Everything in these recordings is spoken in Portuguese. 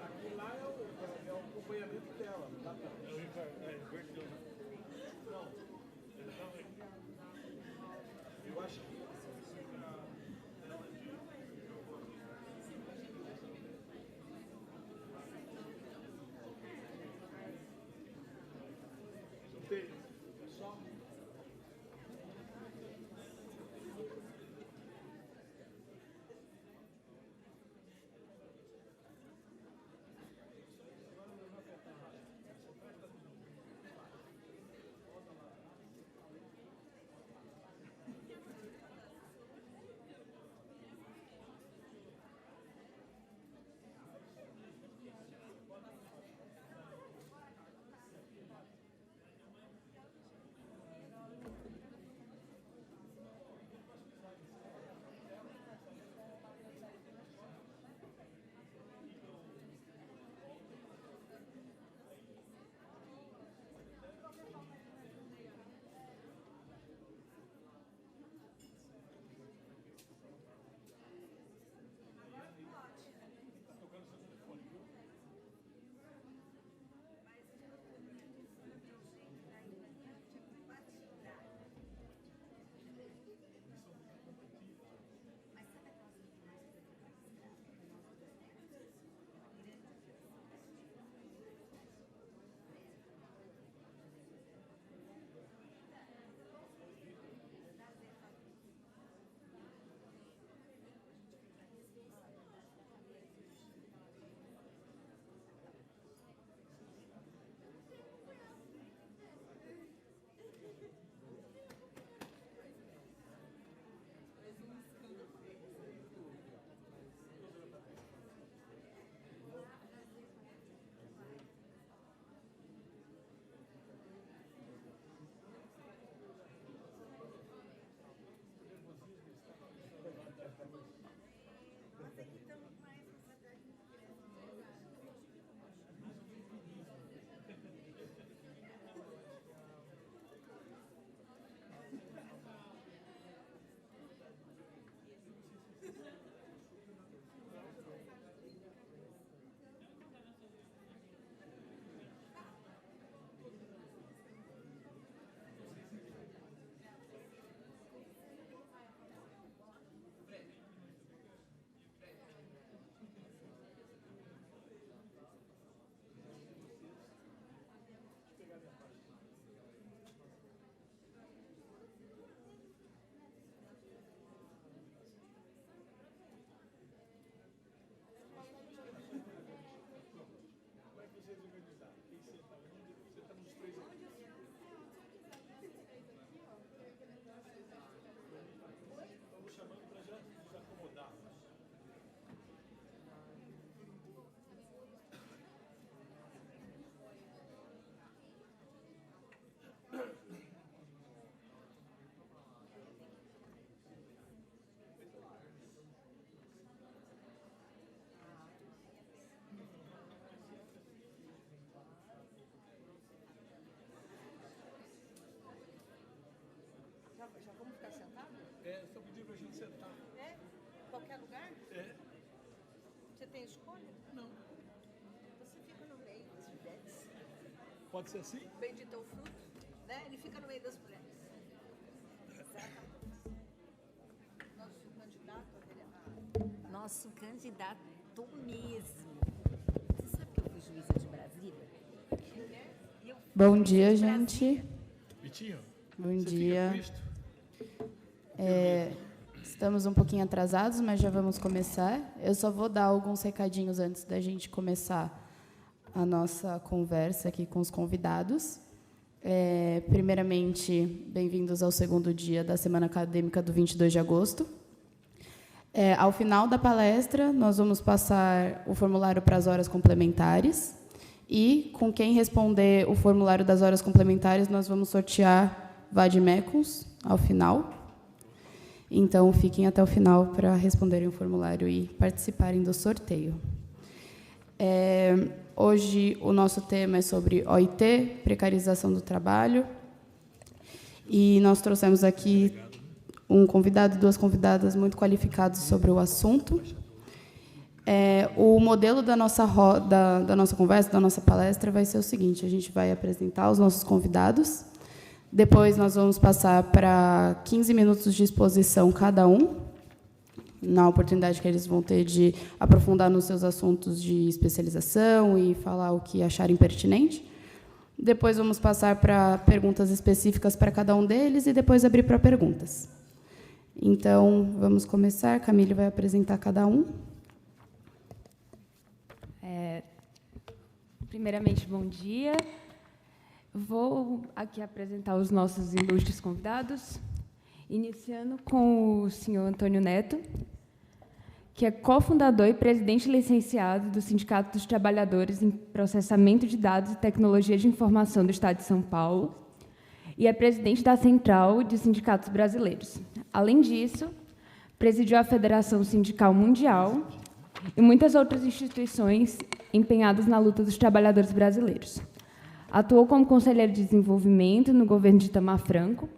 Aqui lá é o acompanhamento dela, não dá pra... inverteu, né? Não. Eu acho que só Já vamos ficar sentados? só pedir pra gente sentar. Qualquer lugar? Você tem escolha? Não. Você fica no meio das mulheres. Pode ser assim? Bendito é o fruto, né? Ele fica no meio das mulheres. Exatamente. Nosso candidato a vereador. Nosso candidato mesmo. Você sabe que eu fui juíza de Brasília? Bom dia, gente. Vitinho? Bom Você dia. fica com isto? Estamos um pouquinho atrasados, mas já vamos começar. Eu só vou dar alguns recadinhos antes da gente começar a nossa conversa aqui com os convidados. Primeiramente, bem-vindos ao segundo dia da Semana Acadêmica do 22 de agosto. Ao final da palestra, nós vamos passar o formulário para as horas complementares. E, com quem responder o formulário das horas complementares, nós vamos sortear vademecums ao final. Então, fiquem até o final para responderem o formulário e participarem do sorteio. Hoje, o nosso tema é sobre OIT, precarização do trabalho. E nós trouxemos aqui um convidado e duas convidadas muito qualificados sobre o assunto. O modelo da nossa conversa, da nossa palestra, vai ser o seguinte: a gente vai apresentar os nossos convidados, depois nós vamos passar para 15 minutos de exposição cada um, na oportunidade que eles vão ter de aprofundar nos seus assuntos de especialização e falar o que acharem pertinente. Depois vamos passar para perguntas específicas para cada um deles e depois abrir para perguntas. Então, vamos começar. Camille vai apresentar cada um. Primeiramente, bom dia. Vou aqui apresentar os nossos ilustres convidados, iniciando com o senhor Antônio Neto, que é cofundador e presidente licenciado do Sindicato dos Trabalhadores em Processamento de Dados e Tecnologia de Informação do Estado de São Paulo, e é presidente da Central de Sindicatos Brasileiros. Além disso, presidiu a Federação Sindical Mundial e muitas outras instituições empenhadas na luta dos trabalhadores brasileiros. Atuou como conselheiro de desenvolvimento no governo de Itamar Franco,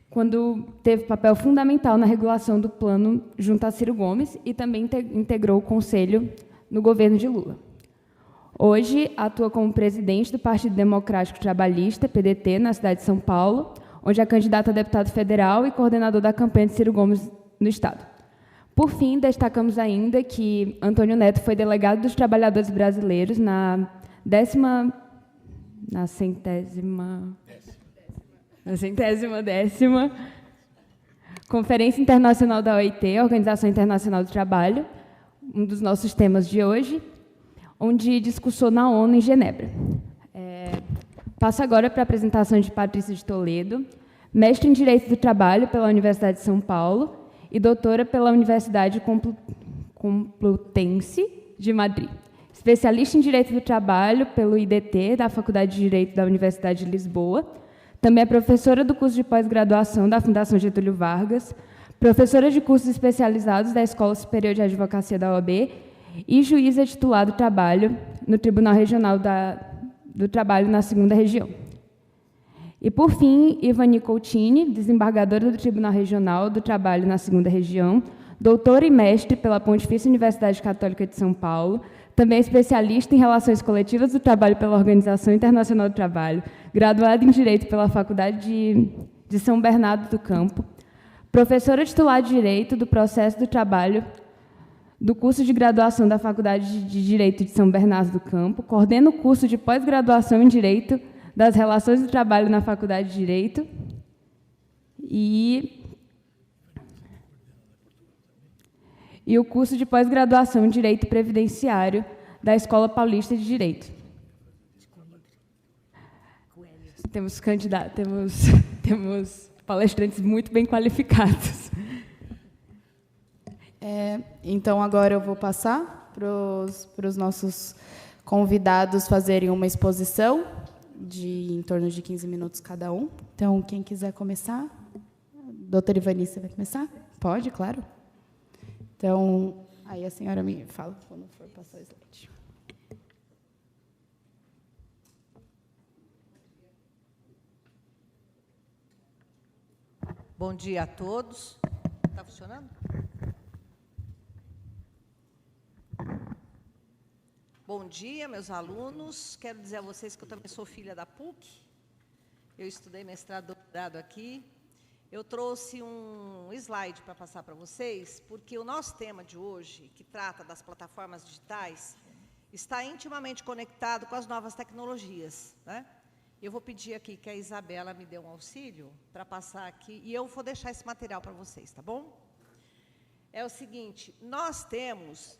quando teve papel fundamental na regulação do plano junto a Ciro Gomes e também integrou o conselho no governo de Lula. Hoje, atua como presidente do Partido Democrático Trabalhista, PDT, na cidade de São Paulo, onde é candidato a deputado federal e coordenador da campanha de Ciro Gomes no Estado. Por fim, destacamos ainda que Antônio Neto foi delegado dos trabalhadores brasileiros na centésima décima Conferência Internacional da OIT, Organização Internacional do Trabalho, um dos nossos temas de hoje, onde discursou na ONU em Genebra. Passo agora para a apresentação de Patrícia de Toledo, mestre em Direito do Trabalho pela Universidade de São Paulo e doutora pela Universidade Complutense de Madrid. Especialista em Direito do Trabalho pelo IDT, da Faculdade de Direito da Universidade de Lisboa. Também é professora do curso de pós-graduação da Fundação Getúlio Vargas, professora de cursos especializados da Escola Superior de Advocacia da OAB e juíza titular do trabalho no Tribunal Regional do Trabalho na 2ª Região. E, por fim, Ivani Coutinho, desembargadora do Tribunal Regional do Trabalho na 2ª Região, doutora e mestre pela Pontifícia Universidade Católica de São Paulo, também é especialista em Relações Coletivas do Trabalho pela Organização Internacional do Trabalho, graduada em Direito pela Faculdade de São Bernardo do Campo, professora titular de Direito do Processo do Trabalho do curso de graduação da Faculdade de Direito de São Bernardo do Campo, coordena o curso de pós-graduação em Direito das Relações do Trabalho na Faculdade de Direito e o curso de pós-graduação em Direito Previdenciário da Escola Paulista de Direito. Temos palestrantes muito bem qualificados. Então, agora eu vou passar para os nossos convidados fazerem uma exposição de em torno de 15 minutos cada um. Então, quem quiser começar? Doutora Ivani, você vai começar? Pode, claro. Então, aí a senhora me fala quando for passar o slide. Bom dia a todos. Está funcionando? Bom dia, meus alunos. Quero dizer a vocês que eu também sou filha da PUC. Eu estudei mestrado e doutorado aqui. Eu trouxe um slide para passar para vocês, porque o nosso tema de hoje, que trata das plataformas digitais, está intimamente conectado com as novas tecnologias, né? Eu vou pedir aqui que a Isabela me dê um auxílio para passar aqui, e eu vou deixar esse material para vocês, tá bom? É o seguinte, nós temos,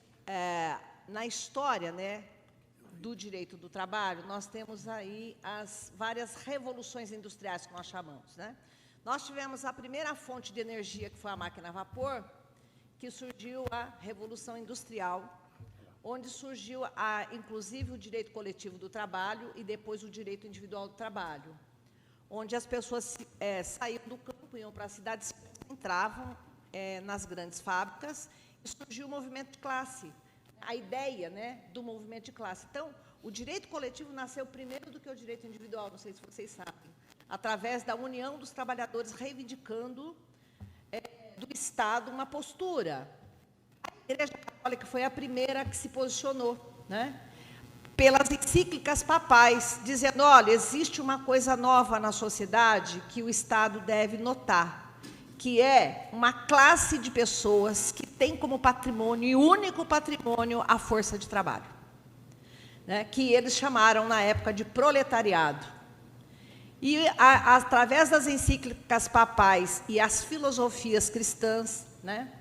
na história, né, do direito do trabalho, nós temos aí as várias revoluções industriais que nós chamamos, né? Nós tivemos a primeira fonte de energia, que foi a máquina a vapor, que surgiu a Revolução Industrial, onde surgiu, inclusive, o direito coletivo do trabalho e depois o direito individual do trabalho, onde as pessoas saíam do campo, iam para as cidades, entravam nas grandes fábricas, e surgiu o movimento de classe, a ideia, né, do movimento de classe. Então, o direito coletivo nasceu primeiro do que o direito individual, não sei se vocês sabem, através da união dos trabalhadores reivindicando do Estado uma postura. A Igreja Católica Católica foi a primeira que se posicionou, né? Pelas encíclicas papais, dizendo, olha, existe uma coisa nova na sociedade que o Estado deve notar, que é uma classe de pessoas que tem como patrimônio, e único patrimônio, a força de trabalho, né? Que eles chamaram, na época, de proletariado. E, através das encíclicas papais e as filosofias cristãs, né,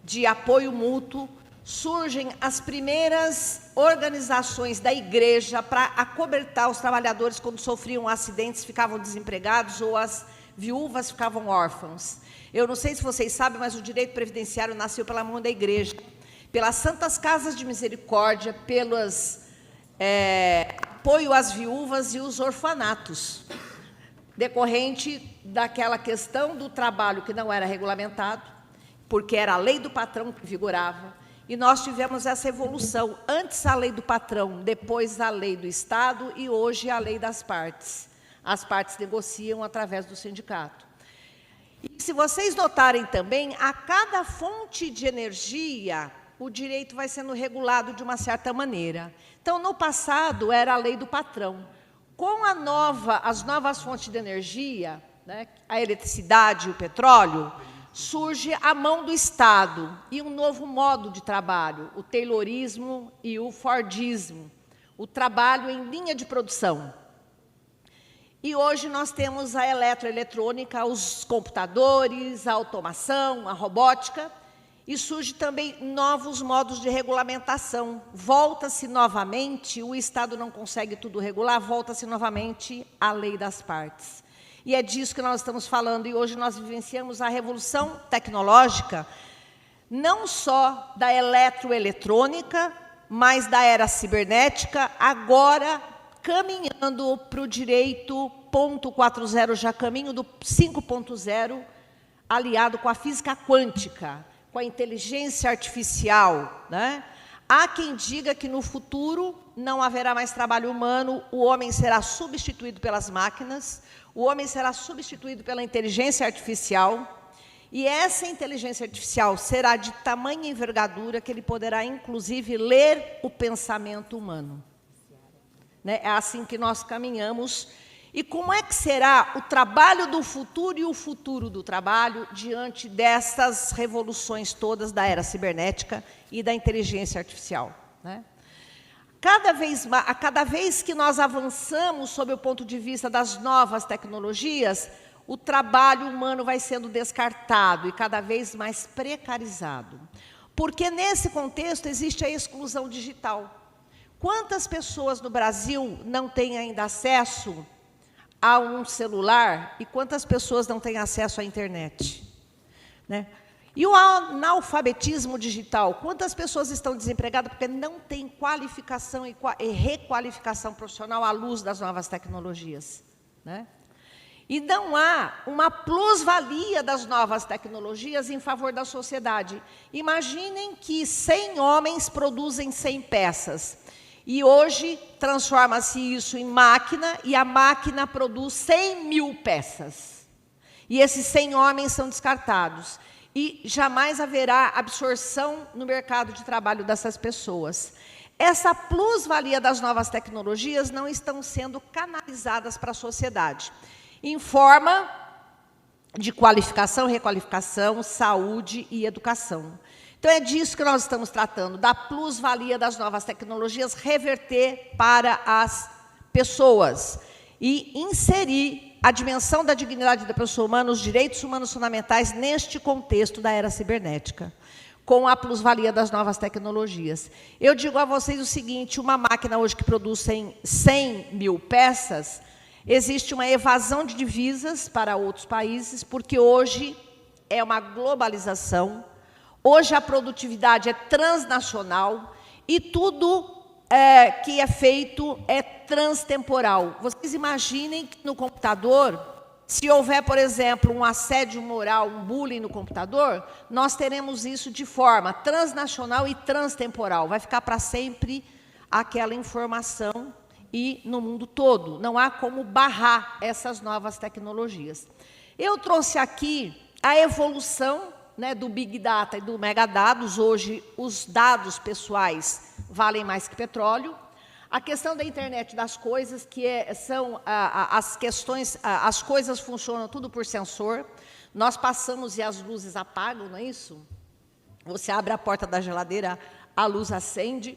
de apoio mútuo, surgem as primeiras organizações da igreja para acobertar os trabalhadores quando sofriam acidentes, ficavam desempregados, ou as viúvas ficavam órfãos. Eu não sei se vocês sabem, mas o direito previdenciário nasceu pela mão da igreja, pelas santas casas de misericórdia, pelos apoio às viúvas e os orfanatos, decorrente daquela questão do trabalho que não era regulamentado, porque era a lei do patrão que vigorava, e nós tivemos essa evolução, antes a lei do patrão, depois a lei do Estado, e hoje a lei das partes. As partes negociam através do sindicato. E se vocês notarem também, a cada fonte de energia, o direito vai sendo regulado de uma certa maneira. Então, no passado, era a lei do patrão. Com as novas fontes de energia, né, a eletricidade e o petróleo, surge a mão do Estado e um novo modo de trabalho, o taylorismo e o fordismo, o trabalho em linha de produção. E hoje nós temos a eletroeletrônica, os computadores, a automação, a robótica, e surge também novos modos de regulamentação. Volta-se novamente, o Estado não consegue tudo regular, volta-se novamente a lei das partes. E é disso que nós estamos falando, e hoje nós vivenciamos a revolução tecnológica, não só da eletroeletrônica, mas da era cibernética, agora caminhando para o direito 0.40, já caminho do 5.0, aliado com a física quântica, com a inteligência artificial, né? Há quem diga que no futuro não haverá mais trabalho humano, o homem será substituído pelas máquinas, o homem será substituído pela inteligência artificial, e essa inteligência artificial será de tamanha envergadura que ele poderá, inclusive, ler o pensamento humano. Né? É assim que nós caminhamos. E como é que será o trabalho do futuro e o futuro do trabalho diante dessas revoluções todas da era cibernética e da inteligência artificial, né? Cada vez que nós avançamos sob o ponto de vista das novas tecnologias, o trabalho humano vai sendo descartado e cada vez mais precarizado. Porque nesse contexto existe a exclusão digital. Quantas pessoas no Brasil não têm ainda acesso a um celular e quantas pessoas não têm acesso à internet, né? E o analfabetismo digital, quantas pessoas estão desempregadas porque não têm qualificação e requalificação profissional à luz das novas tecnologias, né? E não há uma plusvalia das novas tecnologias em favor da sociedade. Imaginem que 100 homens produzem 100 peças. E hoje transforma-se isso em máquina, e a máquina produz 100.000 peças. E esses 100 homens são descartados. E jamais haverá absorção no mercado de trabalho dessas pessoas. Essa plusvalia das novas tecnologias não estão sendo canalizadas para a sociedade, em forma de qualificação, requalificação, saúde e educação. Então, é disso que nós estamos tratando, da plusvalia das novas tecnologias, reverter para as pessoas e inserir a dimensão da dignidade da pessoa humana, os direitos humanos fundamentais, neste contexto da era cibernética, com a plusvalia das novas tecnologias. Eu digo a vocês o seguinte, uma máquina hoje que produz 100.000 peças, existe uma evasão de divisas para outros países, porque hoje é uma globalização. Hoje a produtividade é transnacional e tudo que é feito é transtemporal. Vocês imaginem que no computador, se houver, por exemplo, um assédio moral, um bullying no computador, nós teremos isso de forma transnacional e transtemporal. Vai ficar para sempre aquela informação e no mundo todo. Não há como barrar essas novas tecnologias. Eu trouxe aqui a evolução né, do Big Data e do Megadados. Hoje, os dados pessoais valem mais que petróleo. A questão da internet das coisas, que são as questões, as coisas funcionam tudo por sensor. Nós passamos e as luzes apagam, não é isso? Você abre a porta da geladeira, a luz acende.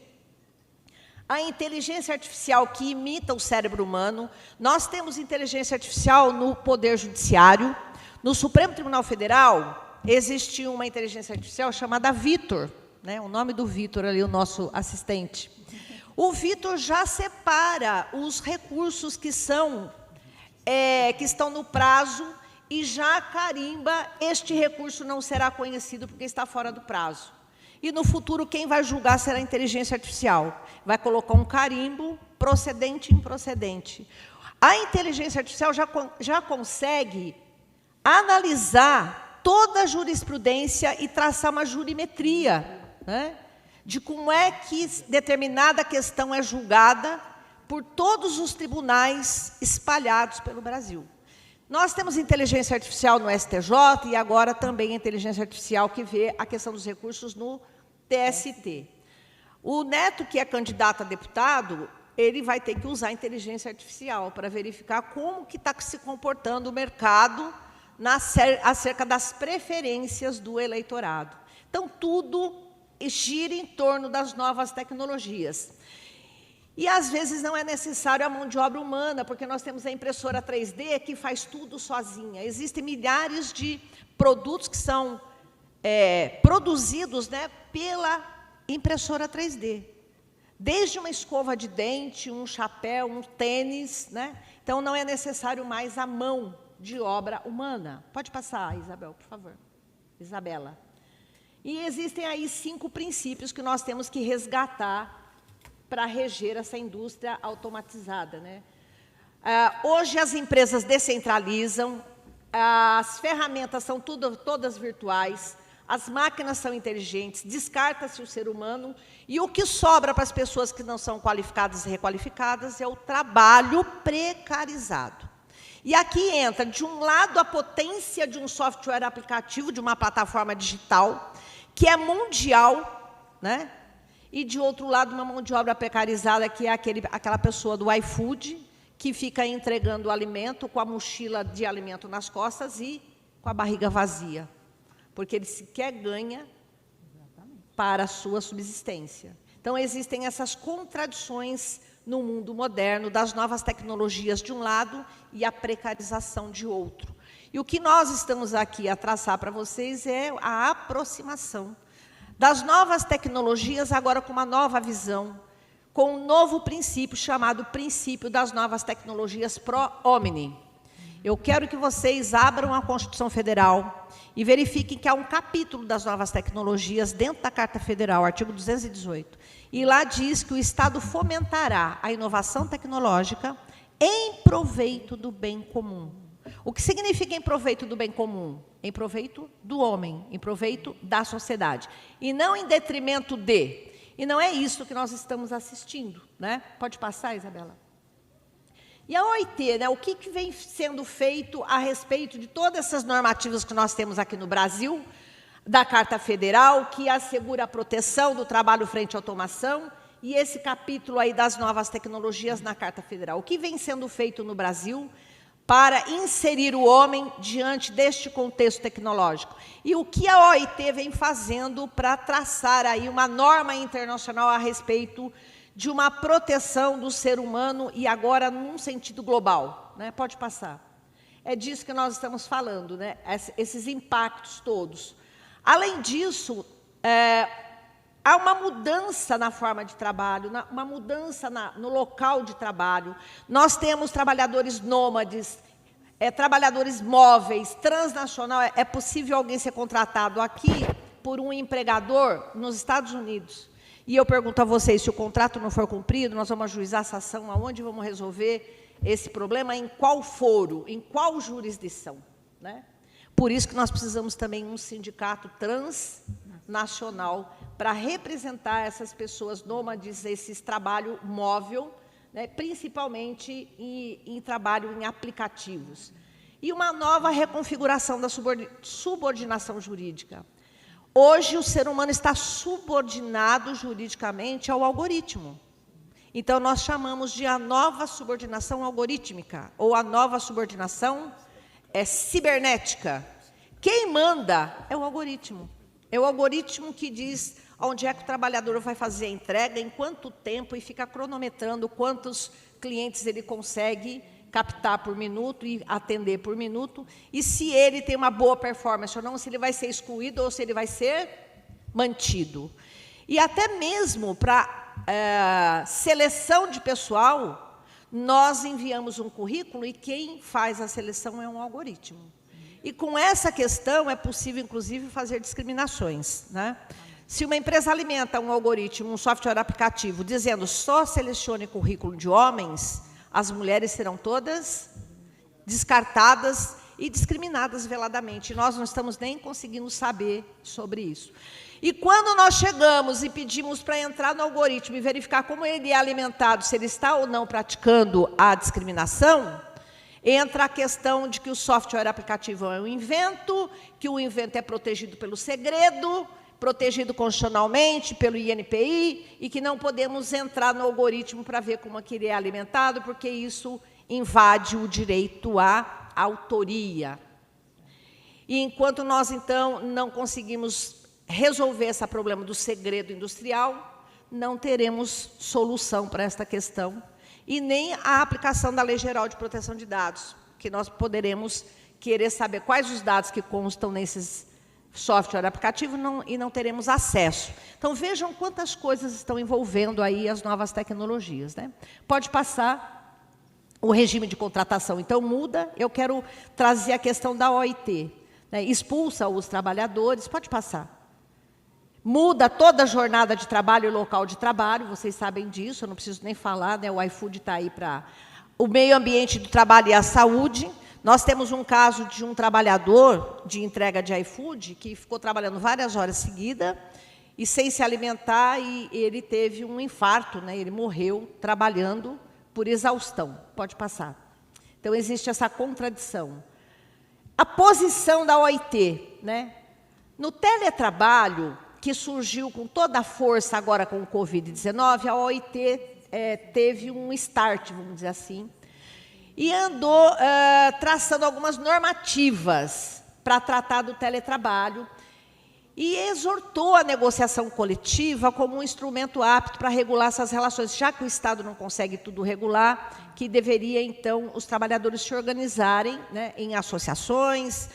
A inteligência artificial que imita o cérebro humano. Nós temos inteligência artificial no Poder Judiciário. No Supremo Tribunal Federal, existe uma inteligência artificial chamada Vitor, né? O nome do Vitor ali, o nosso assistente. O Vitor já separa os recursos que estão no prazo e já carimba: este recurso não será conhecido porque está fora do prazo. E, no futuro, quem vai julgar será a inteligência artificial. Vai colocar um carimbo procedente e improcedente. A inteligência artificial já consegue analisar toda a jurisprudência e traçar uma jurimetria, né, de como é que determinada questão é julgada por todos os tribunais espalhados pelo Brasil. Nós temos inteligência artificial no STJ e agora também a inteligência artificial que vê a questão dos recursos no TST. O Neto, que é candidato a deputado, ele vai ter que usar a inteligência artificial para verificar como que está se comportando o mercado acerca das preferências do eleitorado. Então, tudo gira em torno das novas tecnologias. E, às vezes, não é necessário a mão de obra humana, porque nós temos a impressora 3D que faz tudo sozinha. Existem milhares de produtos que são produzidos, né, pela impressora 3D. Desde uma escova de dente, um chapéu, um tênis, né? Então, não é necessário mais a mão de obra humana. Pode passar, Isabel, por favor. Isabela. E existem aí 5 princípios que nós temos que resgatar para reger essa indústria automatizada, né? Hoje as empresas descentralizam, as ferramentas são todas virtuais, as máquinas são inteligentes, descarta-se o ser humano, e o que sobra para as pessoas que não são qualificadas e requalificadas é o trabalho precarizado. E aqui entra, de um lado, a potência de um software aplicativo, de uma plataforma digital, que é mundial, né? E, de outro lado, uma mão de obra precarizada, que é aquela pessoa do iFood, que fica entregando o alimento com a mochila de alimento nas costas e com a barriga vazia, porque ele sequer ganha para a sua subsistência. Então, existem essas contradições no mundo moderno, das novas tecnologias de um lado e a precarização de outro. E o que nós estamos aqui a traçar para vocês é a aproximação das novas tecnologias, agora com uma nova visão, com um novo princípio chamado princípio das novas tecnologias pro homine. Eu quero que vocês abram a Constituição Federal e verifiquem que há um capítulo das novas tecnologias dentro da Carta Federal, artigo 218. E lá diz que o Estado fomentará a inovação tecnológica em proveito do bem comum. O que significa em proveito do bem comum? Em proveito do homem, em proveito da sociedade. E não em detrimento de. E não é isso que nós estamos assistindo, né? Pode passar, Isabela? E a OIT, né, o que vem sendo feito a respeito de todas essas normativas que nós temos aqui no Brasil, da Carta Federal, que assegura a proteção do trabalho frente à automação, e esse capítulo aí das novas tecnologias na Carta Federal. O que vem sendo feito no Brasil para inserir o homem diante deste contexto tecnológico? E o que a OIT vem fazendo para traçar aí uma norma internacional a respeito de uma proteção do ser humano e agora num sentido global, né? Pode passar. É disso que nós estamos falando, né? Esses impactos todos. Além disso, há uma mudança na forma de trabalho, uma mudança no local de trabalho. Nós temos trabalhadores nômades, trabalhadores móveis, transnacional. É possível alguém ser contratado aqui por um empregador nos Estados Unidos. E eu pergunto a vocês, se o contrato não for cumprido, nós vamos ajuizar essa ação, aonde vamos resolver esse problema, em qual foro, em qual jurisdição, né? Por isso que nós precisamos também de um sindicato transnacional para representar essas pessoas nômades, esse trabalho móvel, né, principalmente em trabalho em aplicativos. e uma nova reconfiguração da subordinação jurídica. Hoje, o ser humano está subordinado juridicamente ao algoritmo. Então, nós chamamos de a nova subordinação algorítmica, ou a nova subordinação cibernética. Quem manda é o algoritmo. É o algoritmo que diz onde é que o trabalhador vai fazer a entrega, em quanto tempo, e fica cronometrando quantos clientes ele consegue captar por minuto e atender por minuto, e se ele tem uma boa performance ou não, se ele vai ser excluído ou se ele vai ser mantido. E até mesmo para seleção de pessoal, nós enviamos um currículo e quem faz a seleção é um algoritmo. E com essa questão é possível, inclusive, fazer discriminações, né? Se uma empresa alimenta um algoritmo, um software aplicativo, dizendo só selecione currículo de homens, as mulheres serão todas descartadas e discriminadas veladamente. Nós não estamos nem conseguindo saber sobre isso. E quando nós chegamos e pedimos para entrar no algoritmo e verificar como ele é alimentado, se ele está ou não praticando a discriminação, entra a questão de que o software aplicativo é um invento, que o invento é protegido pelo segredo, protegido constitucionalmente pelo INPI, e que não podemos entrar no algoritmo para ver como ele é alimentado, porque isso invade o direito à autoria. E enquanto nós, então, não conseguimos resolver esse problema do segredo industrial, não teremos solução para esta questão, e nem a aplicação da Lei Geral de Proteção de Dados, que nós poderemos querer saber quais os dados que constam nesses software aplicativo e não teremos acesso. Então, vejam quantas coisas estão envolvendo aí as novas tecnologias, né? Pode passar o regime de contratação, então muda. Eu quero trazer a questão da OIT, né? Expulsa os trabalhadores, pode passar. Muda toda a jornada de trabalho e local de trabalho, vocês sabem disso, eu não preciso nem falar, né? O iFood está aí para o meio ambiente do trabalho e a saúde. Nós temos um caso de um trabalhador de entrega de iFood que ficou trabalhando várias horas seguidas e sem se alimentar, e ele teve um infarto, né? Ele morreu trabalhando por exaustão. Pode passar. Então, existe essa contradição. A posição da OIT, né? No teletrabalho, que surgiu com toda a força agora com o Covid-19, a OIT teve um start, vamos dizer assim, e andou traçando algumas normativas para tratar do teletrabalho e exortou a negociação coletiva como um instrumento apto para regular essas relações, já que o Estado não consegue tudo regular, que deveria, então, os trabalhadores se organizarem, né, em associações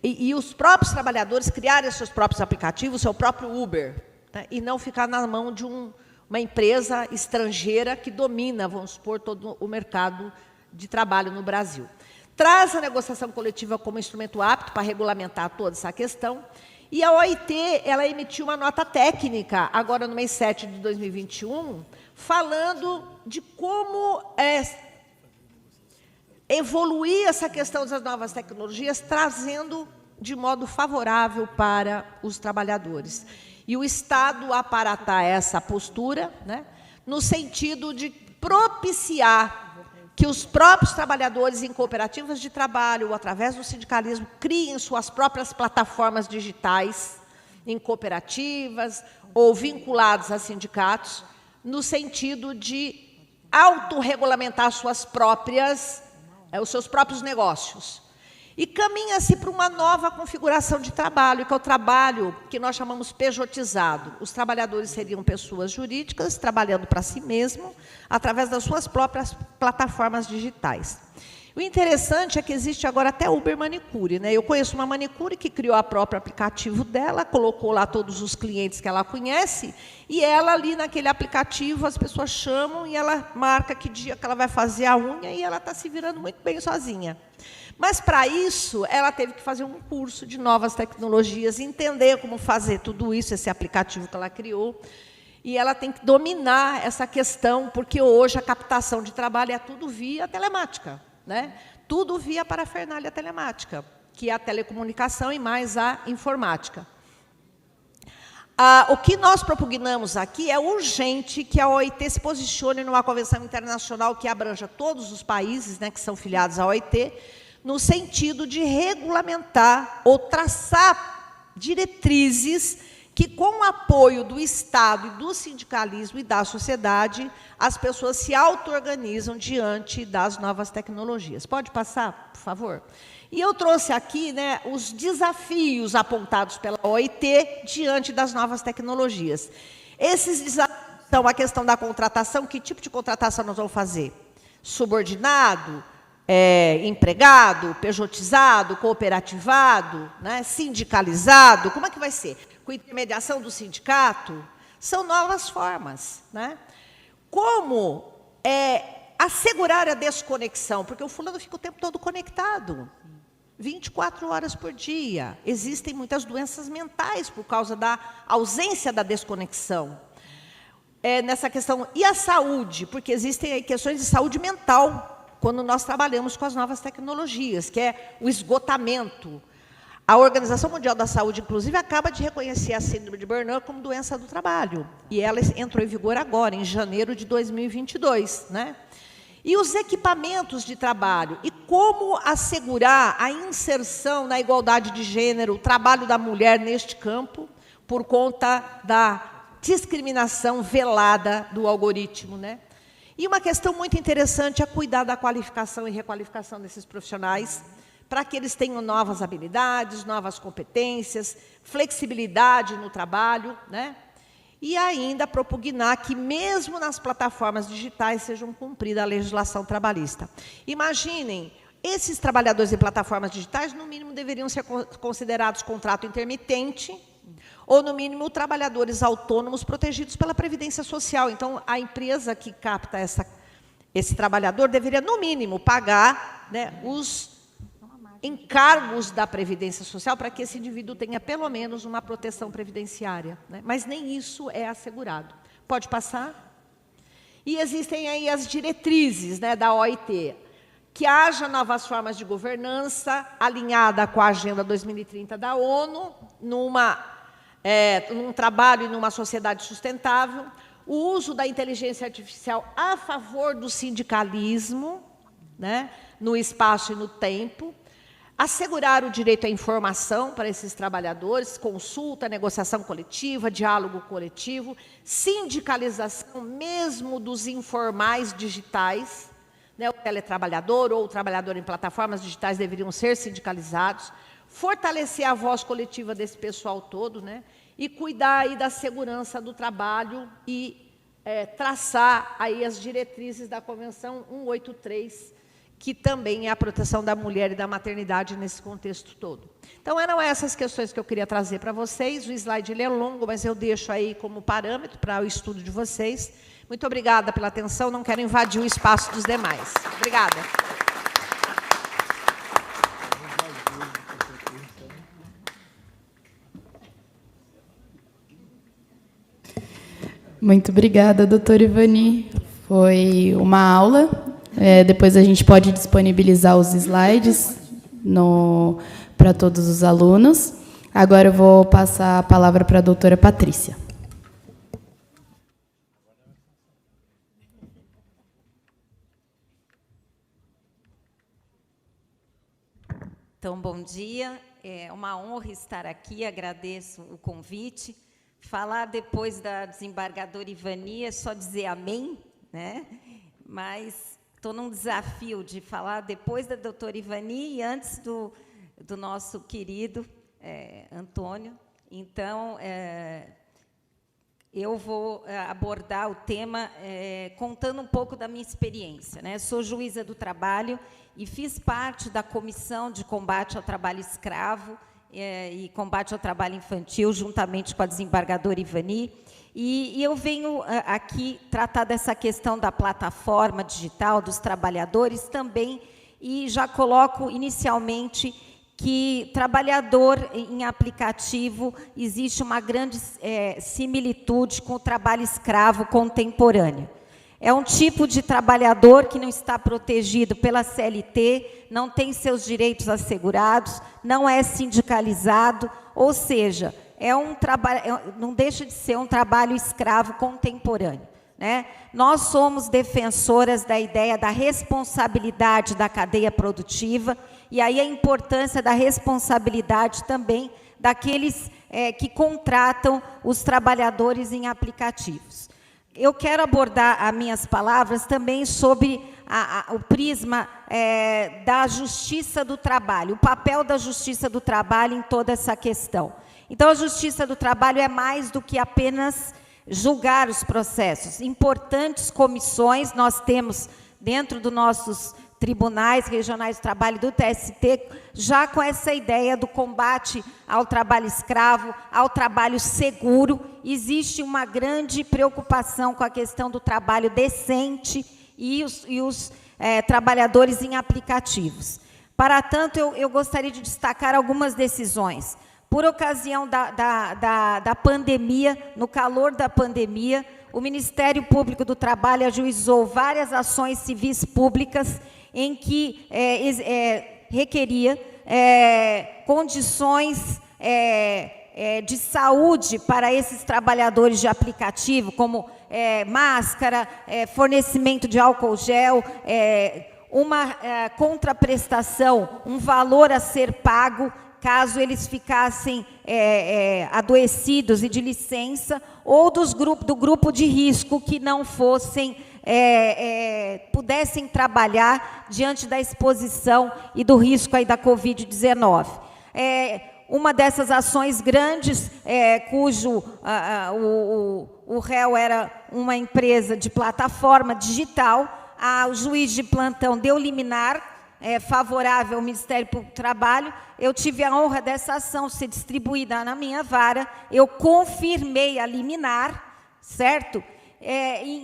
e os próprios trabalhadores criarem seus próprios aplicativos, seu próprio Uber, né, e não ficar na mão de uma empresa estrangeira que domina, vamos supor, todo o mercado de trabalho no Brasil. Traz a negociação coletiva como instrumento apto para regulamentar toda essa questão, e a OIT ela emitiu uma nota técnica, agora no mês 7 de 2021, falando de como evoluir essa questão das novas tecnologias, trazendo de modo favorável para os trabalhadores. E o Estado aparatar essa postura, né, no sentido de propiciar que os próprios trabalhadores em cooperativas de trabalho, ou através do sindicalismo, criem suas próprias plataformas digitais em cooperativas ou vinculados a sindicatos, no sentido de autorregulamentar os seus próprios negócios. E caminha-se para uma nova configuração de trabalho, que é o trabalho que nós chamamos pejotizado. Os trabalhadores seriam pessoas jurídicas, trabalhando para si mesmo, através das suas próprias plataformas digitais. O interessante é que existe agora até Uber Manicure, né? Eu conheço uma manicure que criou o próprio aplicativo dela, colocou lá todos os clientes que ela conhece, e ela ali naquele aplicativo, as pessoas chamam e ela marca que dia que ela vai fazer a unha, e ela está se virando muito bem sozinha. Mas, para isso, ela teve que fazer um curso de novas tecnologias, entender como fazer tudo isso, esse aplicativo que ela criou, e ela tem que dominar essa questão, porque hoje a captação de trabalho é tudo via telemática, né? Tudo via parafernália telemática, que é a telecomunicação e mais a informática. O que nós propugnamos aqui é urgente que a OIT se posicione numa convenção internacional que abranja todos os países, né, que são filiados à OIT, no sentido de regulamentar ou traçar diretrizes que, com o apoio do Estado e do sindicalismo e da sociedade, as pessoas se auto-organizam diante das novas tecnologias. Pode passar, por favor? E eu trouxe aqui, né, os desafios apontados pela OIT diante das novas tecnologias. Esses desafios são a questão da contratação. Que tipo de contratação nós vamos fazer? Subordinado, empregado, pejotizado, cooperativado, né, sindicalizado? Como é que vai ser? Com intermediação do sindicato? São novas formas, né? Como assegurar a desconexão? Porque o fulano fica o tempo todo conectado, 24 horas por dia. Existem muitas doenças mentais por causa da ausência da desconexão. Nessa questão, e a saúde? Porque existem aí questões de saúde mental, quando nós trabalhamos com as novas tecnologias, que é o esgotamento. A Organização Mundial da Saúde, inclusive, acaba de reconhecer a síndrome de burnout como doença do trabalho. E ela entrou em vigor agora, em janeiro de 2022. Né? E os equipamentos de trabalho. E como assegurar a inserção na igualdade de gênero, o trabalho da mulher neste campo, por conta da discriminação velada do algoritmo. Né? E uma questão muito interessante é cuidar da qualificação e requalificação desses profissionais, para que eles tenham novas habilidades, novas competências, flexibilidade no trabalho, né? E ainda propugnar que, mesmo nas plataformas digitais, sejam cumprida a legislação trabalhista. Imaginem, esses trabalhadores em plataformas digitais, no mínimo, deveriam ser considerados contrato intermitente, ou, no mínimo, trabalhadores autônomos protegidos pela Previdência Social. Então, a empresa que capta esse trabalhador deveria, no mínimo, pagar, né, os encargos da Previdência Social para que esse indivíduo tenha, pelo menos, uma proteção previdenciária. Né? Mas nem isso é assegurado. Pode passar? E existem aí as diretrizes, né, da OIT, que haja novas formas de governança, alinhada com a Agenda 2030 da ONU, num trabalho e numa sociedade sustentável, o uso da inteligência artificial a favor do sindicalismo, né, no espaço e no tempo, assegurar o direito à informação para esses trabalhadores, consulta, negociação coletiva, diálogo coletivo, sindicalização mesmo dos informais digitais, né, o teletrabalhador ou o trabalhador em plataformas digitais deveriam ser sindicalizados, fortalecer a voz coletiva desse pessoal todo, né, e cuidar aí da segurança do trabalho e traçar aí as diretrizes da Convenção 183, que também é a proteção da mulher e da maternidade nesse contexto todo. Então, eram essas questões que eu queria trazer para vocês. O slide ele é longo, mas eu deixo aí como parâmetro para o estudo de vocês. Muito obrigada pela atenção, não quero invadir o espaço dos demais. Obrigada. Muito obrigada, doutora Ivani. Foi uma aula. Depois a gente pode disponibilizar os slides para todos os alunos. Agora eu vou passar a palavra para a doutora Patrícia. Então, bom dia. É uma honra estar aqui, agradeço o convite. Falar depois da desembargadora Ivani é só dizer amém, né? Mas estou num desafio de falar depois da doutora Ivani e antes do nosso querido Antônio. Então, eu vou abordar o tema contando um pouco da minha experiência. Né? Sou juíza do trabalho e fiz parte da Comissão de Combate ao Trabalho Escravo e Combate ao Trabalho Infantil, juntamente com a desembargadora Ivani. E eu venho aqui tratar dessa questão da plataforma digital, dos trabalhadores também, e já coloco inicialmente que trabalhador em aplicativo existe uma grande similitude com o trabalho escravo contemporâneo. É um tipo de trabalhador que não está protegido pela CLT, não tem seus direitos assegurados, não é sindicalizado, ou seja, não deixa de ser um trabalho escravo contemporâneo. Né? Nós somos defensoras da ideia da responsabilidade da cadeia produtiva e aí a importância da responsabilidade também daqueles que contratam os trabalhadores em aplicativos. Eu quero abordar as minhas palavras também sobre o prisma da justiça do trabalho, o papel da justiça do trabalho em toda essa questão. Então, a justiça do trabalho é mais do que apenas julgar os processos. Importantes comissões nós temos dentro dos nossos tribunais regionais do trabalho do TST, já com essa ideia do combate ao trabalho escravo, ao trabalho seguro. Existe uma grande preocupação com a questão do trabalho decente e os trabalhadores em aplicativos. Para tanto, eu gostaria de destacar algumas decisões. Por ocasião da pandemia, no calor da pandemia, o Ministério Público do Trabalho ajuizou várias ações civis públicas em que requeria condições de saúde para esses trabalhadores de aplicativo, como máscara, fornecimento de álcool gel, uma contraprestação, um valor a ser pago caso eles ficassem adoecidos e de licença, ou do grupo de risco que não fossem, pudessem trabalhar diante da exposição e do risco aí da Covid-19. Uma dessas ações grandes, cujo o réu era uma empresa de plataforma digital, o juiz de plantão deu liminar favorável ao Ministério Público do Trabalho. Eu tive a honra dessa ação ser distribuída na minha vara, eu confirmei a liminar, certo?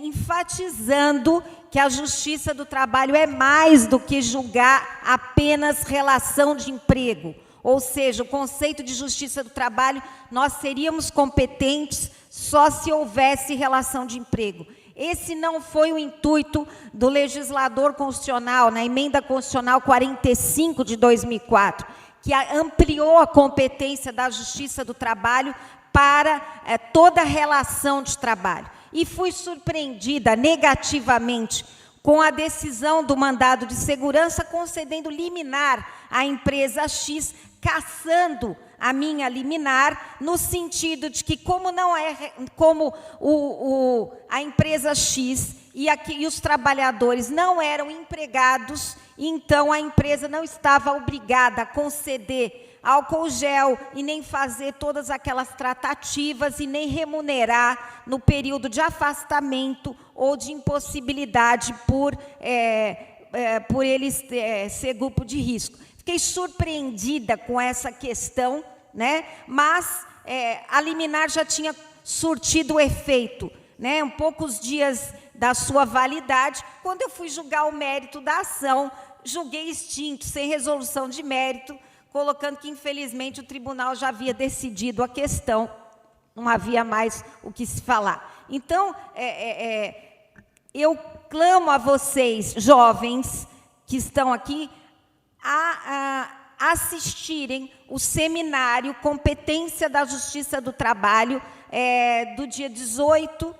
Enfatizando que a justiça do trabalho é mais do que julgar apenas relação de emprego. Ou seja, o conceito de justiça do trabalho, nós seríamos competentes só se houvesse relação de emprego. Esse não foi o intuito do legislador constitucional, na emenda constitucional 45 de 2004, que ampliou a competência da justiça do trabalho para toda relação de trabalho. E fui surpreendida negativamente com a decisão do mandado de segurança concedendo liminar à empresa X, cassando a minha liminar, no sentido de que, como a empresa X e os trabalhadores não eram empregados, então a empresa não estava obrigada a conceder álcool gel e nem fazer todas aquelas tratativas e nem remunerar no período de afastamento ou de impossibilidade por eles ser grupo de risco. Fiquei surpreendida com essa questão, né? Mas a liminar já tinha surtido o efeito, né? Poucos dias da sua validade. Quando eu fui julgar o mérito da ação, julguei extinto, sem resolução de mérito, colocando que, infelizmente, o tribunal já havia decidido a questão, não havia mais o que se falar. Então, eu clamo a vocês, jovens, que estão aqui, a assistirem o seminário Competência da Justiça do Trabalho, do dia 18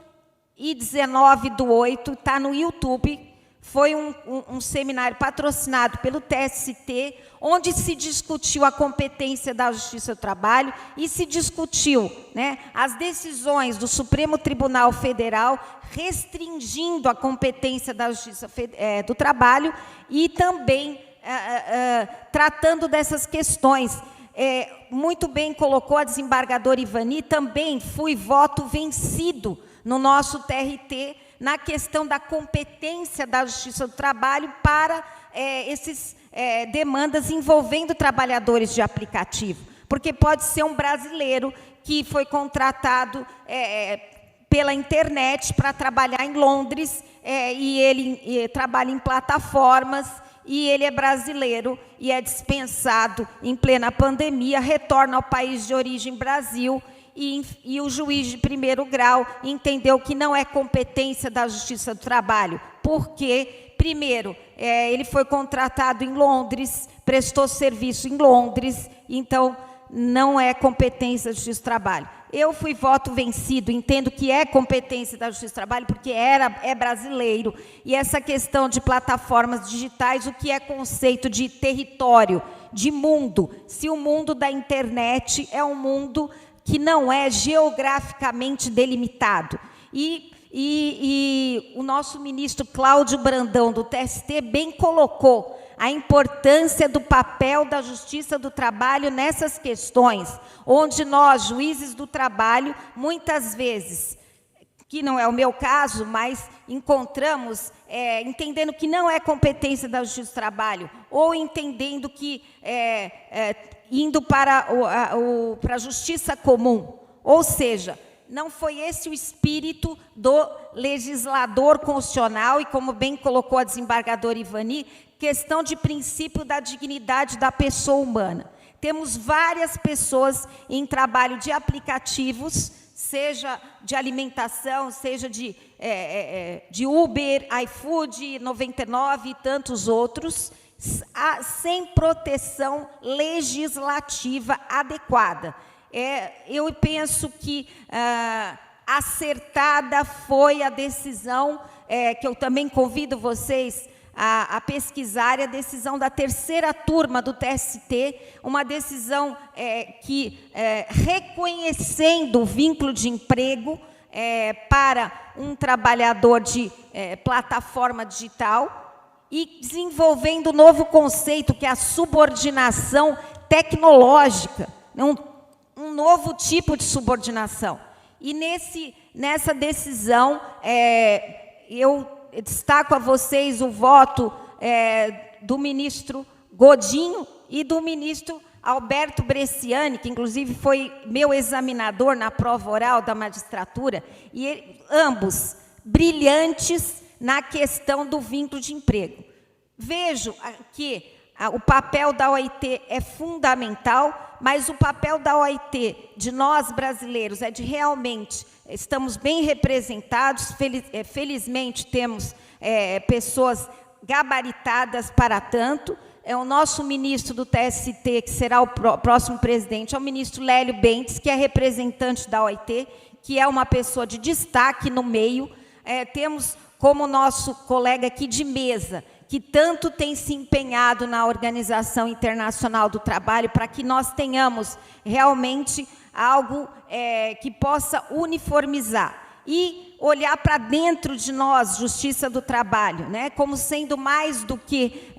e 19/8, está no YouTube. Foi um seminário patrocinado pelo TST, onde se discutiu a competência da Justiça do Trabalho e se discutiu, né, as decisões do Supremo Tribunal Federal restringindo a competência da Justiça do Trabalho e também tratando dessas questões. Muito bem colocou a desembargadora Ivani, também fui voto vencido no nosso TRT, na questão da competência da Justiça do Trabalho para esses demandas envolvendo trabalhadores de aplicativo. Porque pode ser um brasileiro que foi contratado pela internet para trabalhar em Londres, e ele trabalha em plataformas, e ele é brasileiro e é dispensado em plena pandemia, retorna ao país de origem, Brasil, e o juiz de primeiro grau entendeu que não é competência da Justiça do Trabalho, porque, primeiro, ele foi contratado em Londres, prestou serviço em Londres, então não é competência da Justiça do Trabalho. Eu fui voto vencido, entendo que é competência da Justiça do Trabalho, porque é brasileiro. E essa questão de plataformas digitais, o que é conceito de território, de mundo? Se o mundo da internet é um mundo que não é geograficamente delimitado. E o nosso ministro Cláudio Brandão, do TST, bem colocou a importância do papel da Justiça do Trabalho nessas questões, onde nós, juízes do trabalho, muitas vezes, que não é o meu caso, mas encontramos, entendendo que não é competência da Justiça do Trabalho, ou entendendo que indo para a Justiça Comum, ou seja, não foi esse o espírito do legislador constitucional, e como bem colocou a desembargadora Ivani, questão de princípio da dignidade da pessoa humana. Temos várias pessoas em trabalho de aplicativos, seja de alimentação, seja de Uber, iFood, 99 e tantos outros, sem proteção legislativa adequada. Eu penso que acertada foi a decisão, que eu também convido vocês a pesquisar, a decisão da terceira turma do TST, uma decisão que, reconhecendo o vínculo de emprego para um trabalhador de plataforma digital e desenvolvendo um novo conceito, que é a subordinação tecnológica, um novo tipo de subordinação. E nessa decisão, eu destaco a vocês o voto do ministro Godinho e do ministro Alberto Bresciani, que inclusive foi meu examinador na prova oral da magistratura, e ambos brilhantes na questão do vínculo de emprego. Vejo que o papel da OIT é fundamental, mas o papel da OIT, de nós brasileiros, é de realmente, estamos bem representados, felizmente temos pessoas gabaritadas para tanto. O nosso ministro do TST, que será o próximo presidente, é o ministro Lélio Bentes, que é representante da OIT, que é uma pessoa de destaque no meio. Temos como nosso colega aqui de mesa, que tanto tem se empenhado na Organização Internacional do Trabalho, para que nós tenhamos realmente algo que possa uniformizar e olhar para dentro de nós, Justiça do Trabalho, né, como sendo mais do que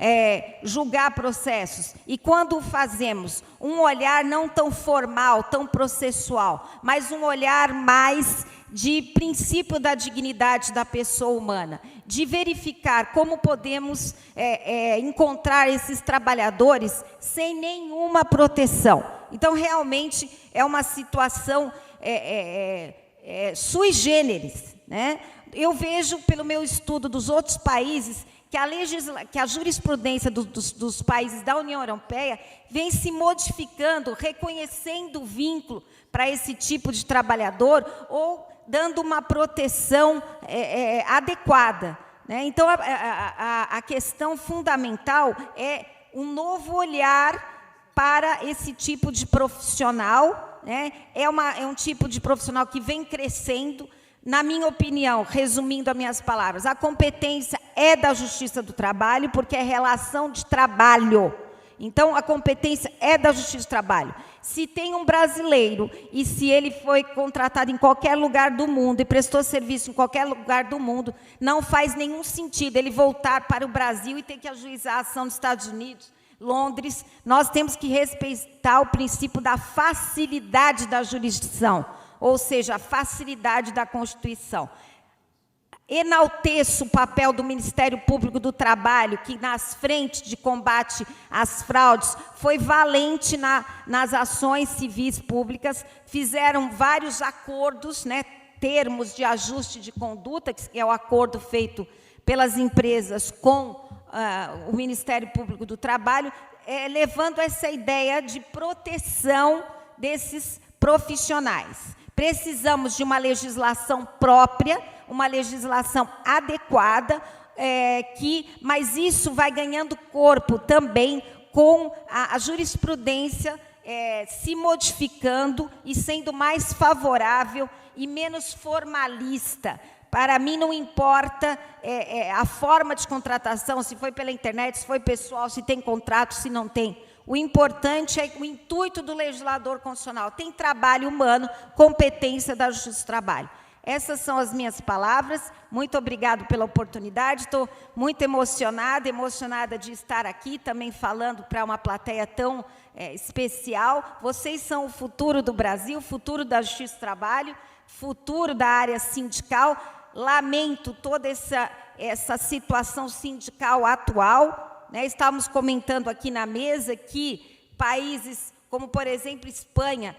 julgar processos. E quando fazemos um olhar não tão formal, tão processual, mas um olhar mais de princípio da dignidade da pessoa humana, de verificar como podemos encontrar esses trabalhadores sem nenhuma proteção. Então, realmente, é uma situação sui generis, né? Eu vejo, pelo meu estudo dos outros países, que a jurisprudência dos países da União Europeia vem se modificando, reconhecendo o vínculo para esse tipo de trabalhador, ou dando uma proteção adequada, né? Então, a questão fundamental é um novo olhar para esse tipo de profissional, né? É um tipo de profissional que vem crescendo. Na minha opinião, resumindo as minhas palavras, a competência é da Justiça do Trabalho, porque é relação de trabalho. Então, a competência é da Justiça do Trabalho. Se tem um brasileiro e se ele foi contratado em qualquer lugar do mundo e prestou serviço em qualquer lugar do mundo, não faz nenhum sentido ele voltar para o Brasil e ter que ajuizar a ação dos Estados Unidos, Londres. Nós temos que respeitar o princípio da facilidade da jurisdição, ou seja, a facilidade da Constituição. Enalteço o papel do Ministério Público do Trabalho, que nas frentes de combate às fraudes foi valente nas ações civis públicas, fizeram vários acordos, né, termos de ajuste de conduta, que é o acordo feito pelas empresas com o Ministério Público do Trabalho, levando essa ideia de proteção desses profissionais. Precisamos de uma legislação própria, uma legislação adequada, mas isso vai ganhando corpo também com a jurisprudência se modificando e sendo mais favorável e menos formalista. Para mim não importa a forma de contratação, se foi pela internet, se foi pessoal, se tem contrato, se não tem. O importante é o intuito do legislador constitucional. Tem trabalho humano, competência da Justiça do Trabalho. Essas são as minhas palavras. Muito obrigado pela oportunidade. Estou muito emocionada de estar aqui, também falando para uma plateia tão especial. Vocês são o futuro do Brasil, o futuro da Justiça do Trabalho, futuro da área sindical. Lamento toda essa situação sindical atual, né? Estávamos comentando aqui na mesa que países como, por exemplo, Espanha,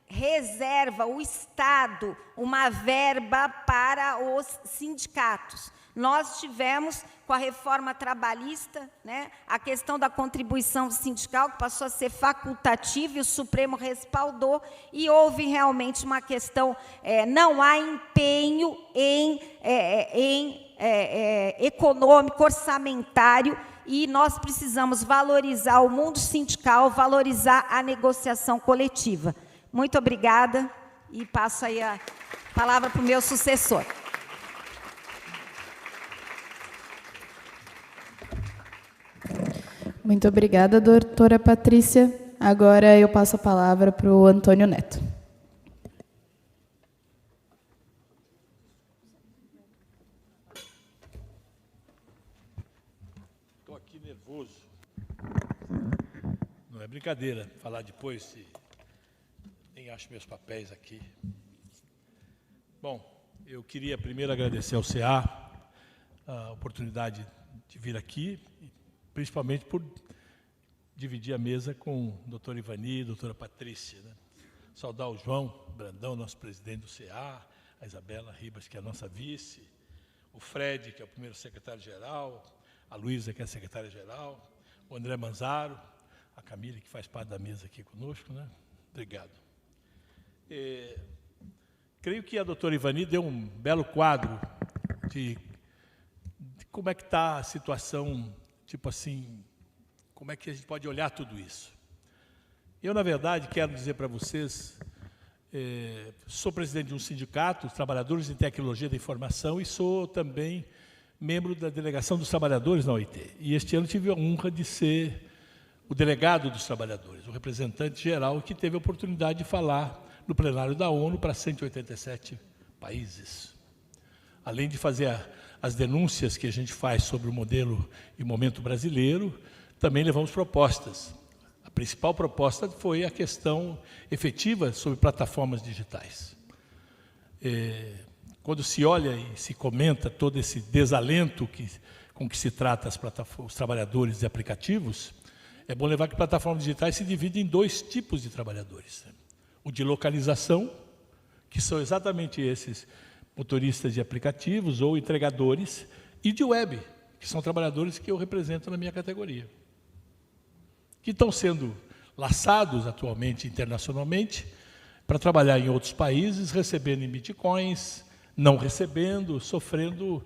reserva o Estado uma verba para os sindicatos. Nós tivemos, com a reforma trabalhista, né, a questão da contribuição sindical, que passou a ser facultativa, e o Supremo respaldou, e houve realmente uma questão, não há empenho econômico, orçamentário, e nós precisamos valorizar o mundo sindical, valorizar a negociação coletiva. Muito obrigada, e passo aí a palavra para o meu sucessor. Muito obrigada, doutora Patrícia. Agora eu passo a palavra para o Antônio Neto. Estou aqui nervoso. Não é brincadeira falar depois, se nem acho meus papéis aqui. Bom, eu queria primeiro agradecer ao CA a oportunidade de vir aqui, principalmente por dividir a mesa com o doutor Ivani e a doutora Patrícia, né? Saudar o João Brandão, nosso presidente do CA, a Isabela Ribas, que é a nossa vice, o Fred, que é o primeiro secretário-geral, a Luísa, que é a secretária-geral, o André Manzaro, a Camila, que faz parte da mesa aqui conosco, né? Obrigado. Creio que a doutora Ivani deu um belo quadro de como é que está a situação, tipo assim, como é que a gente pode olhar tudo isso. Eu, na verdade, quero dizer para vocês, sou presidente de um sindicato, os Trabalhadores em Tecnologia da Informação, e sou também membro da Delegação dos Trabalhadores na OIT. E este ano tive a honra de ser o delegado dos trabalhadores, o representante geral, que teve a oportunidade de falar no plenário da ONU para 187 países. Além de fazer as denúncias que a gente faz sobre o modelo e momento brasileiro, também levamos propostas. A principal proposta foi a questão efetiva sobre plataformas digitais. Quando se olha e se comenta todo esse desalento com que se trata os trabalhadores de aplicativos, é bom levar que plataformas digitais se dividem em dois tipos de trabalhadores. O de localização, que são exatamente esses motoristas de aplicativos ou entregadores, e de web, que são trabalhadores que eu represento na minha categoria, que estão sendo laçados atualmente internacionalmente para trabalhar em outros países, recebendo em bitcoins, não recebendo, sofrendo,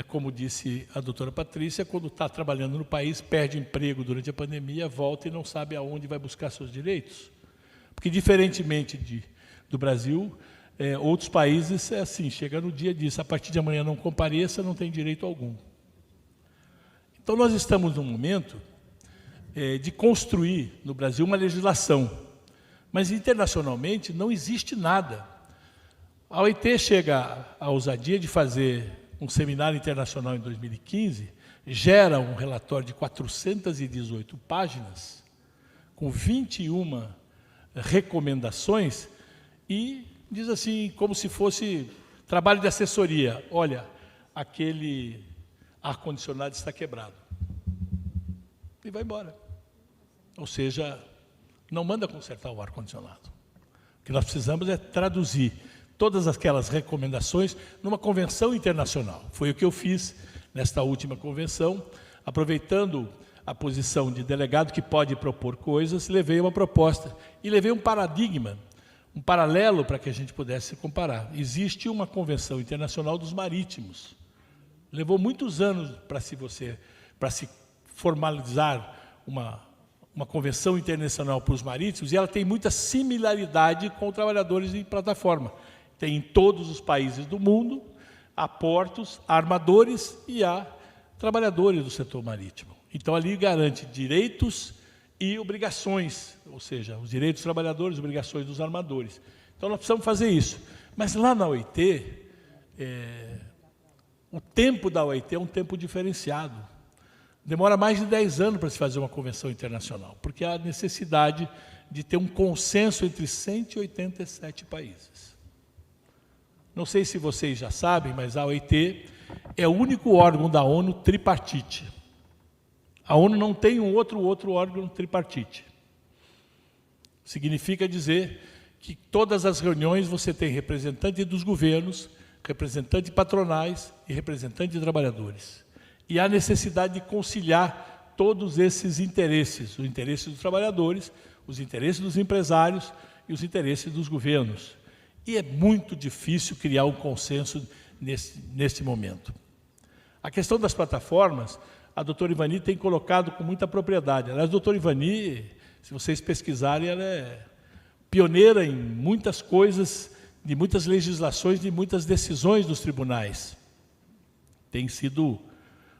como disse a doutora Patrícia, quando está trabalhando no país, perde emprego durante a pandemia, volta e não sabe aonde vai buscar seus direitos. Porque, diferentemente do Brasil, outros países, é assim, chega no dia disso, a partir de amanhã não compareça, não tem direito algum. Então, nós estamos num momento de construir no Brasil uma legislação, mas internacionalmente não existe nada. A OIT chega à ousadia de fazer um seminário internacional em 2015, gera um relatório de 418 páginas, com 21 recomendações, e diz assim, como se fosse trabalho de assessoria: olha, aquele ar-condicionado está quebrado. E vai embora. Ou seja, não manda consertar o ar-condicionado. O que nós precisamos é traduzir todas aquelas recomendações numa convenção internacional. Foi o que eu fiz nesta última convenção, aproveitando a posição de delegado que pode propor coisas, levei uma proposta e levei um paradigma, um paralelo para que a gente pudesse comparar. Existe uma convenção internacional dos marítimos. Levou muitos anos para se formalizar uma convenção internacional para os marítimos, e ela tem muita similaridade com trabalhadores em plataforma. Tem em todos os países do mundo, há portos, há armadores e há trabalhadores do setor marítimo. Então, ali garante direitos e obrigações, ou seja, os direitos dos trabalhadores, obrigações dos armadores. Então, nós precisamos fazer isso. Mas lá na OIT, o tempo da OIT é um tempo diferenciado. Demora mais de 10 anos para se fazer uma convenção internacional, porque há necessidade de ter um consenso entre 187 países. Não sei se vocês já sabem, mas a OIT é o único órgão da ONU tripartite. A ONU não tem um outro órgão tripartite. Significa dizer que todas as reuniões você tem representante dos governos, representante patronais e representante de trabalhadores. E há necessidade de conciliar todos esses interesses, os interesses dos trabalhadores, os interesses dos empresários e os interesses dos governos. E é muito difícil criar um consenso nesse momento. A questão das plataformas, a doutora Ivani tem colocado com muita propriedade. Aliás, a doutora Ivani, se vocês pesquisarem, ela é pioneira em muitas coisas, de muitas legislações, de muitas decisões dos tribunais. Tem sido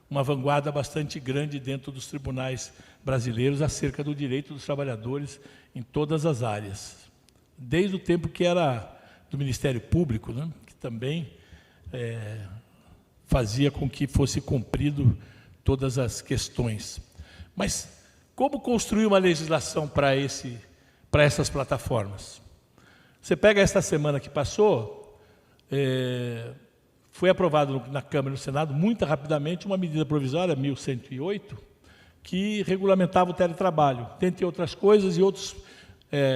uma vanguarda bastante grande dentro dos tribunais brasileiros acerca do direito dos trabalhadores em todas as áreas. Desde o tempo que era do Ministério Público, né, que também fazia com que fosse cumprido todas as questões. Mas como construir uma legislação para essas plataformas? Você pega esta semana que passou, foi aprovado na Câmara e no Senado, muito rapidamente, uma medida provisória, 1108, que regulamentava o teletrabalho, dentre outras coisas e outros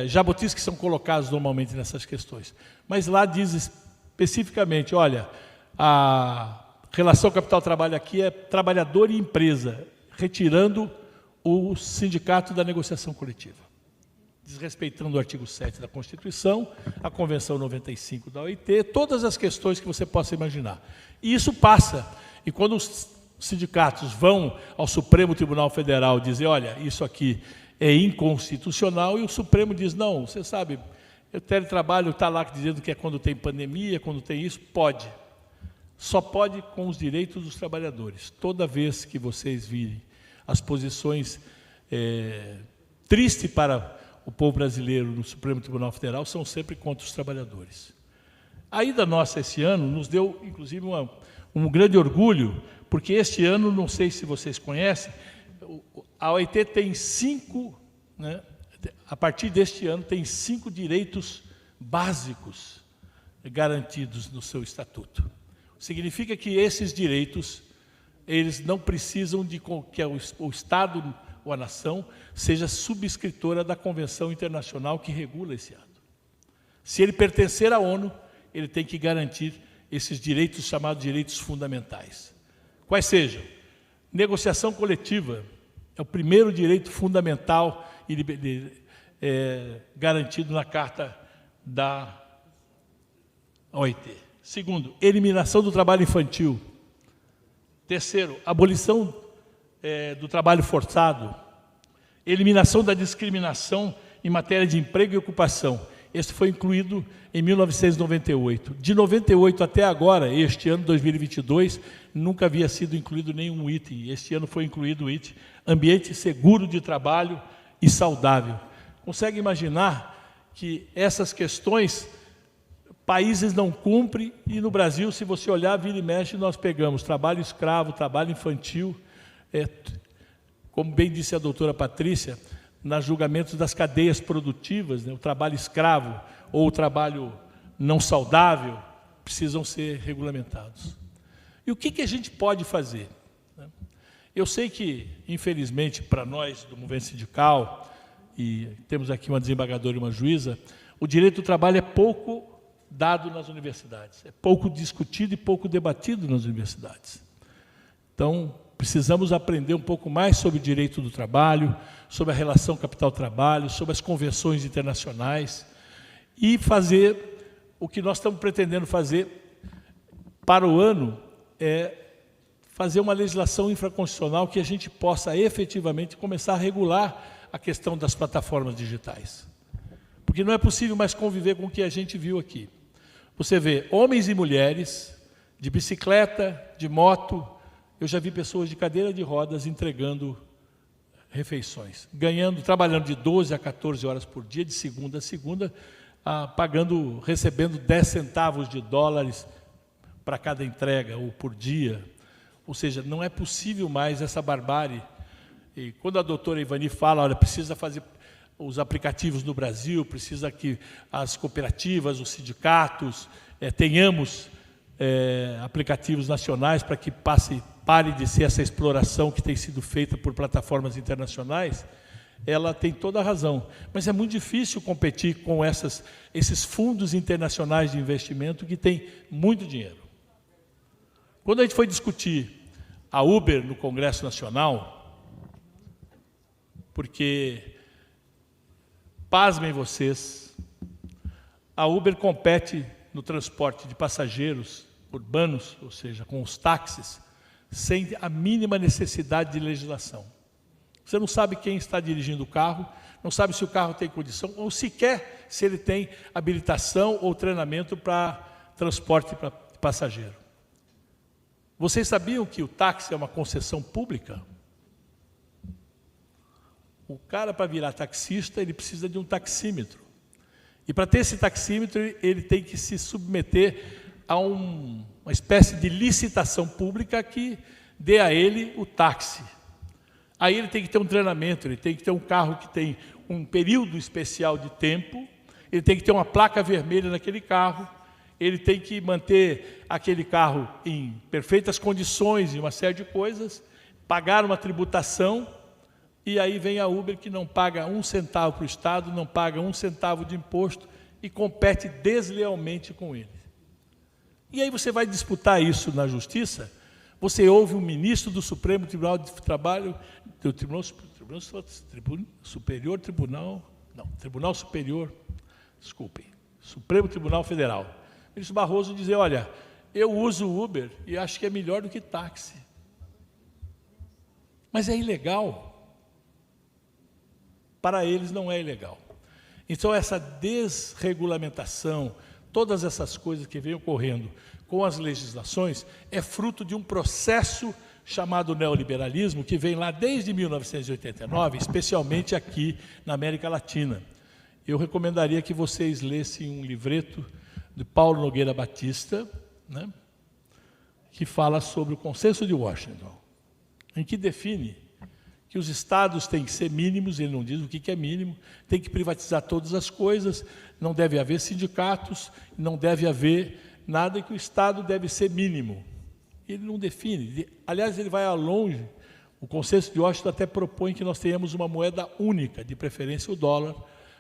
jabutis que são colocados normalmente nessas questões. Mas lá diz especificamente, olha, a relação capital-trabalho aqui é trabalhador e empresa, retirando o sindicato da negociação coletiva, desrespeitando o artigo 7 da Constituição, a Convenção 95 da OIT, todas as questões que você possa imaginar. E isso passa. E quando os sindicatos vão ao Supremo Tribunal Federal dizer, olha, isso aqui é inconstitucional, e o Supremo diz, não, você sabe, o teletrabalho está lá dizendo que é quando tem pandemia, quando tem isso, pode. Só pode com os direitos dos trabalhadores. Toda vez que vocês virem as posições tristes para o povo brasileiro no Supremo Tribunal Federal, são sempre contra os trabalhadores. A ida nossa esse ano nos deu, inclusive, um grande orgulho, porque este ano, não sei se vocês conhecem, a OIT tem 5, né, a partir deste ano, tem 5 direitos básicos garantidos no seu estatuto. Significa que esses direitos, eles não precisam de que o Estado ou a nação seja subscritora da Convenção Internacional que regula esse ato. Se ele pertencer à ONU, ele tem que garantir esses direitos chamados direitos fundamentais. Quais sejam? Negociação coletiva é o primeiro direito fundamental garantido na Carta da OIT. Segundo, eliminação do trabalho infantil. Terceiro, abolição do trabalho forçado. Eliminação da discriminação em matéria de emprego e ocupação. Esse foi incluído em 1998. De 98 até agora, este ano, 2022, nunca havia sido incluído nenhum item. Este ano foi incluído o item ambiente seguro de trabalho e saudável. Consegue imaginar que essas questões países não cumprem, e no Brasil, se você olhar, vira e mexe, nós pegamos trabalho escravo, trabalho infantil, como bem disse a doutora Patrícia, nos julgamentos das cadeias produtivas, né, o trabalho escravo ou o trabalho não saudável precisam ser regulamentados. E o que a gente pode fazer? Eu sei que, infelizmente, para nós do movimento sindical, e temos aqui uma desembargadora e uma juíza, o direito do trabalho é pouco dado nas universidades, é pouco discutido e pouco debatido nas universidades. Então, precisamos aprender um pouco mais sobre o direito do trabalho, sobre a relação capital-trabalho, sobre as convenções internacionais e fazer o que nós estamos pretendendo fazer para o ano, fazer uma legislação infraconstitucional que a gente possa efetivamente começar a regular a questão das plataformas digitais. Porque não é possível mais conviver com o que a gente viu aqui. Você vê homens e mulheres, de bicicleta, de moto. Eu já vi pessoas de cadeira de rodas entregando refeições, trabalhando de 12 a 14 horas por dia, de segunda a segunda, recebendo 10 centavos de dólares para cada entrega, ou por dia. Ou seja, não é possível mais essa barbárie. E quando a doutora Ivani fala, olha, precisa fazer os aplicativos no Brasil, precisa que as cooperativas, os sindicatos, tenhamos aplicativos nacionais para que pare de ser essa exploração que tem sido feita por plataformas internacionais, ela tem toda a razão. Mas é muito difícil competir com esses fundos internacionais de investimento que têm muito dinheiro. Quando a gente foi discutir a Uber no Congresso Nacional, porque, pasmem vocês, a Uber compete no transporte de passageiros urbanos, ou seja, com os táxis, sem a mínima necessidade de legislação. Você não sabe quem está dirigindo o carro, não sabe se o carro tem condição, ou sequer se ele tem habilitação ou treinamento para transporte para passageiro. Vocês sabiam que o táxi é uma concessão pública? O cara, para virar taxista, ele precisa de um taxímetro. E para ter esse taxímetro, ele tem que se submeter a uma espécie de licitação pública que dê a ele o táxi. Aí ele tem que ter um treinamento, ele tem que ter um carro que tem um período especial de tempo, ele tem que ter uma placa vermelha naquele carro, ele tem que manter aquele carro em perfeitas condições e uma série de coisas, pagar uma tributação, e aí vem a Uber que não paga 1 centavo para o Estado, não paga 1 centavo de imposto e compete deslealmente com ele. E aí você vai disputar isso na Justiça, você ouve um ministro do Supremo Tribunal de Trabalho, do Tribunal Superior, desculpem, Supremo Tribunal Federal, o ministro Barroso dizer, olha, eu uso o Uber e acho que é melhor do que táxi. Mas é ilegal. Para eles não é ilegal. Então essa desregulamentação, todas essas coisas que vêm ocorrendo com as legislações, é fruto de um processo chamado neoliberalismo, que vem lá desde 1989, especialmente aqui na América Latina. Eu recomendaria que vocês lessem um livreto de Paulo Nogueira Batista, né, que fala sobre o Consenso de Washington, em que define que os estados têm que ser mínimos, ele não diz o que é mínimo, tem que privatizar todas as coisas, não deve haver sindicatos, não deve haver nada, que o Estado deve ser mínimo. Ele não define. Aliás, ele vai longe. O Consenso de Washington até propõe que nós tenhamos uma moeda única, de preferência o dólar,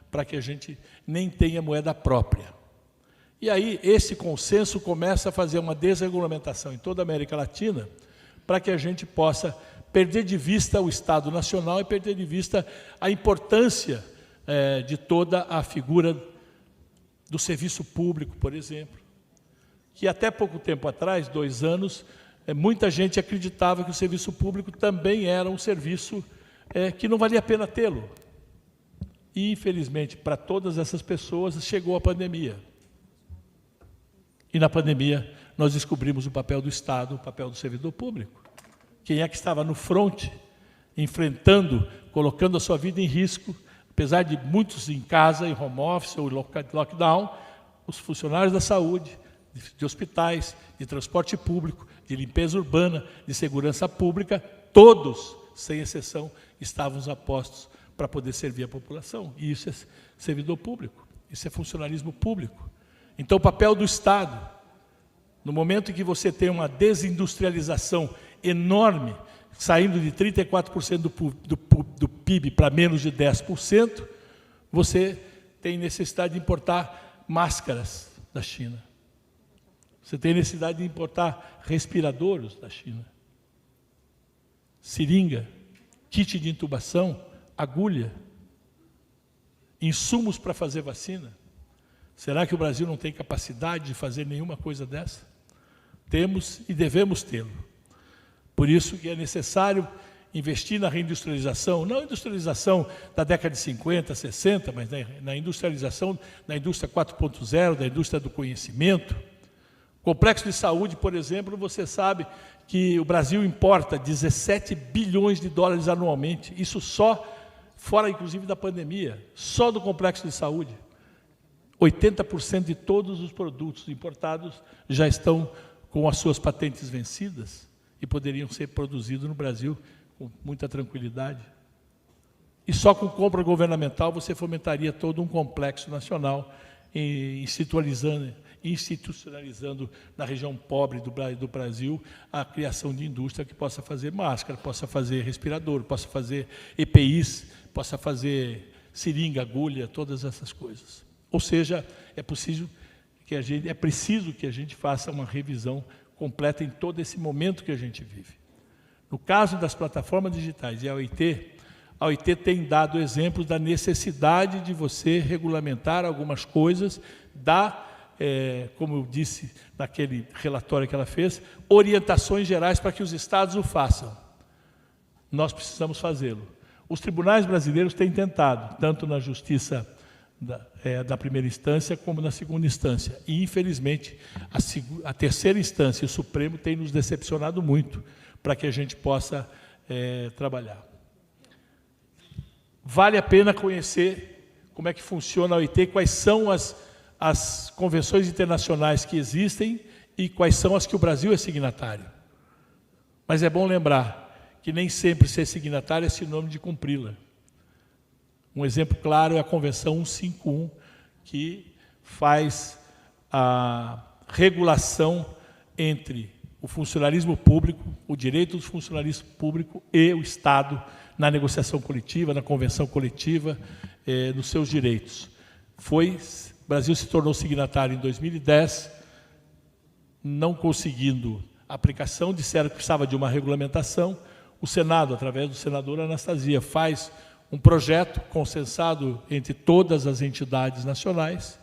para que a gente nem tenha moeda própria. E aí, esse consenso começa a fazer uma desregulamentação em toda a América Latina, para que a gente possa perder de vista o Estado Nacional e perder de vista a importância de toda a figura do serviço público, por exemplo, que até pouco tempo atrás, 2 anos, muita gente acreditava que o serviço público também era um serviço que não valia a pena tê-lo. E, infelizmente, para todas essas pessoas, chegou a pandemia. E na pandemia, nós descobrimos o papel do Estado, o papel do servidor público. Quem é que estava no fronte, enfrentando, colocando a sua vida em risco, apesar de muitos em casa, em home office ou lockdown, os funcionários da saúde, de hospitais, de transporte público, de limpeza urbana, de segurança pública, todos, sem exceção, estavam apostos para poder servir a população. E isso é servidor público, isso é funcionalismo público. Então, o papel do Estado, no momento em que você tem uma desindustrialização enorme, saindo de 34% do PIB para menos de 10%, você tem necessidade de importar máscaras da China. Você tem necessidade de importar respiradores da China, seringa, kit de intubação, agulha, insumos para fazer vacina. Será que o Brasil não tem capacidade de fazer nenhuma coisa dessa? Temos e devemos tê-lo. Por isso que é necessário investir na reindustrialização, não a industrialização da década de 50, 60, mas na industrialização, na indústria 4.0, da indústria do conhecimento. Complexo de saúde, por exemplo, você sabe que o Brasil importa 17 bilhões de dólares anualmente, isso só, fora inclusive da pandemia, só do complexo de saúde. 80% de todos os produtos importados já estão com as suas patentes vencidas e poderiam ser produzidos no Brasil com muita tranquilidade. E só com compra governamental você fomentaria todo um complexo nacional, institucionalizando na região pobre do Brasil a criação de indústria que possa fazer máscara, possa fazer respirador, possa fazer EPIs, possa fazer seringa, agulha, todas essas coisas. Ou seja, é preciso que a gente faça uma revisão completa em todo esse momento que a gente vive. No caso das plataformas digitais e a OIT tem dado exemplos da necessidade de você regulamentar algumas coisas, como eu disse naquele relatório que ela fez, orientações gerais para que os estados o façam. Nós precisamos fazê-lo. Os tribunais brasileiros têm tentado, tanto na justiça da primeira instância como na segunda instância. E, infelizmente, a terceira instância, o Supremo, tem nos decepcionado muito para que a gente possa trabalhar. Vale a pena conhecer como é que funciona a OIT, quais são as convenções internacionais que existem e quais são as que o Brasil é signatário. Mas é bom lembrar que nem sempre ser signatário é sinônimo de cumpri-la. Um exemplo claro é a Convenção 151, que faz a regulação entre o funcionalismo público, o direito do funcionalismo público e o Estado na negociação coletiva, na convenção coletiva, nos seus direitos. O Brasil se tornou signatário em 2010, não conseguindo aplicação, disseram que precisava de uma regulamentação. O Senado, através do senador Anastasia, faz um projeto consensado entre todas as entidades nacionais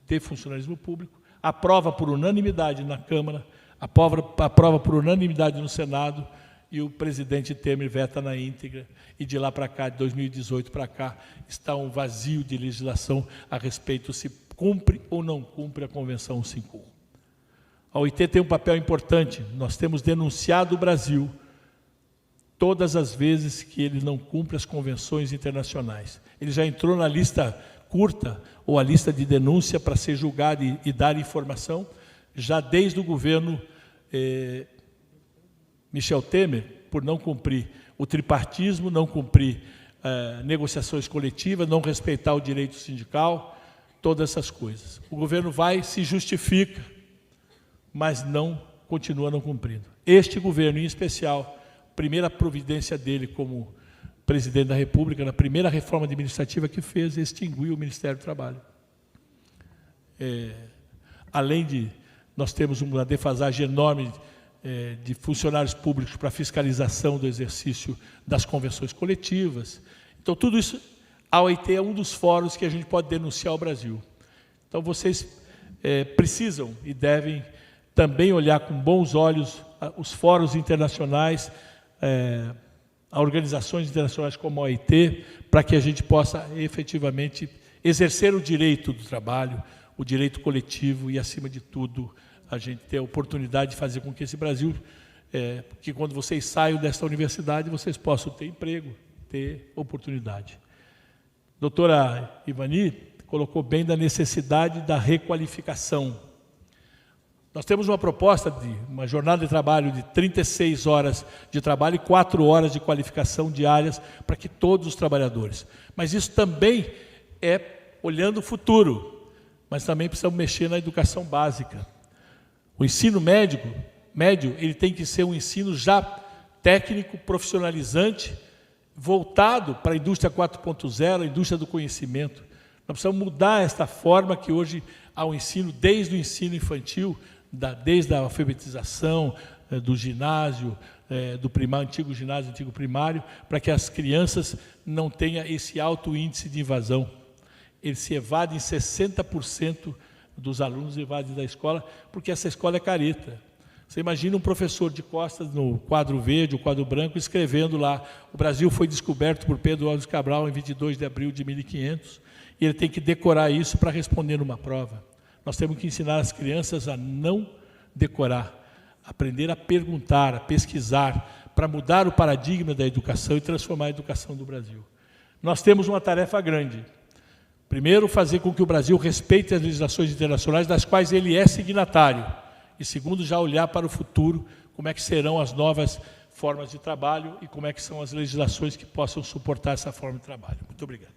de funcionalismo público, aprova por unanimidade na Câmara, aprova por unanimidade no Senado, e o presidente Temer veta na íntegra, e de lá para cá, de 2018 para cá, está um vazio de legislação a respeito se cumpre ou não cumpre a Convenção 151. A OIT tem um papel importante, nós temos denunciado o Brasil todas as vezes que ele não cumpre as convenções internacionais. Ele já entrou na lista curta, ou a lista de denúncia para ser julgado e dar informação, já desde o governo Michel Temer, por não cumprir o tripartismo, não cumprir negociações coletivas, não respeitar o direito sindical, todas essas coisas. O governo vai, se justifica, mas continua não cumprindo. Este governo, em especial, primeira providência dele como presidente da República, na primeira reforma administrativa que fez, extinguiu o Ministério do Trabalho. Além de nós temos uma defasagem enorme de funcionários públicos para fiscalização do exercício das convenções coletivas. Então, tudo isso, a OIT é um dos fóruns que a gente pode denunciar o Brasil. Então, vocês precisam e devem também olhar com bons olhos os fóruns internacionais, a organizações internacionais como a OIT, para que a gente possa efetivamente exercer o direito do trabalho, o direito coletivo e, acima de tudo, a gente ter a oportunidade de fazer com que esse Brasil, que quando vocês saiam desta universidade, vocês possam ter emprego, ter oportunidade. Doutora Ivani colocou bem da necessidade da requalificação. Nós temos uma proposta de uma jornada de trabalho de 36 horas de trabalho e 4 horas de qualificação diárias para que todos os trabalhadores. Mas isso também é olhando o futuro, mas também precisamos mexer na educação básica. O ensino médio, ele tem que ser um ensino já técnico, profissionalizante, voltado para a indústria 4.0, a indústria do conhecimento. Nós precisamos mudar esta forma que hoje há o ensino, desde o ensino infantil, desde a alfabetização, do ginásio, do antigo ginásio, antigo primário, para que as crianças não tenham esse alto índice de evasão. Eles se evadem, 60% dos alunos evadem da escola, porque essa escola é careta. Você imagina um professor de costas no quadro verde, o quadro branco, escrevendo lá: o Brasil foi descoberto por Pedro Álvares Cabral em 22 de abril de 1500, e ele tem que decorar isso para responder numa prova. Nós temos que ensinar as crianças a não decorar, aprender a perguntar, a pesquisar, para mudar o paradigma da educação e transformar a educação do Brasil. Nós temos uma tarefa grande. Primeiro, fazer com que o Brasil respeite as legislações internacionais das quais ele é signatário. E segundo, já olhar para o futuro, como é que serão as novas formas de trabalho e como é que são as legislações que possam suportar essa forma de trabalho. Muito obrigado.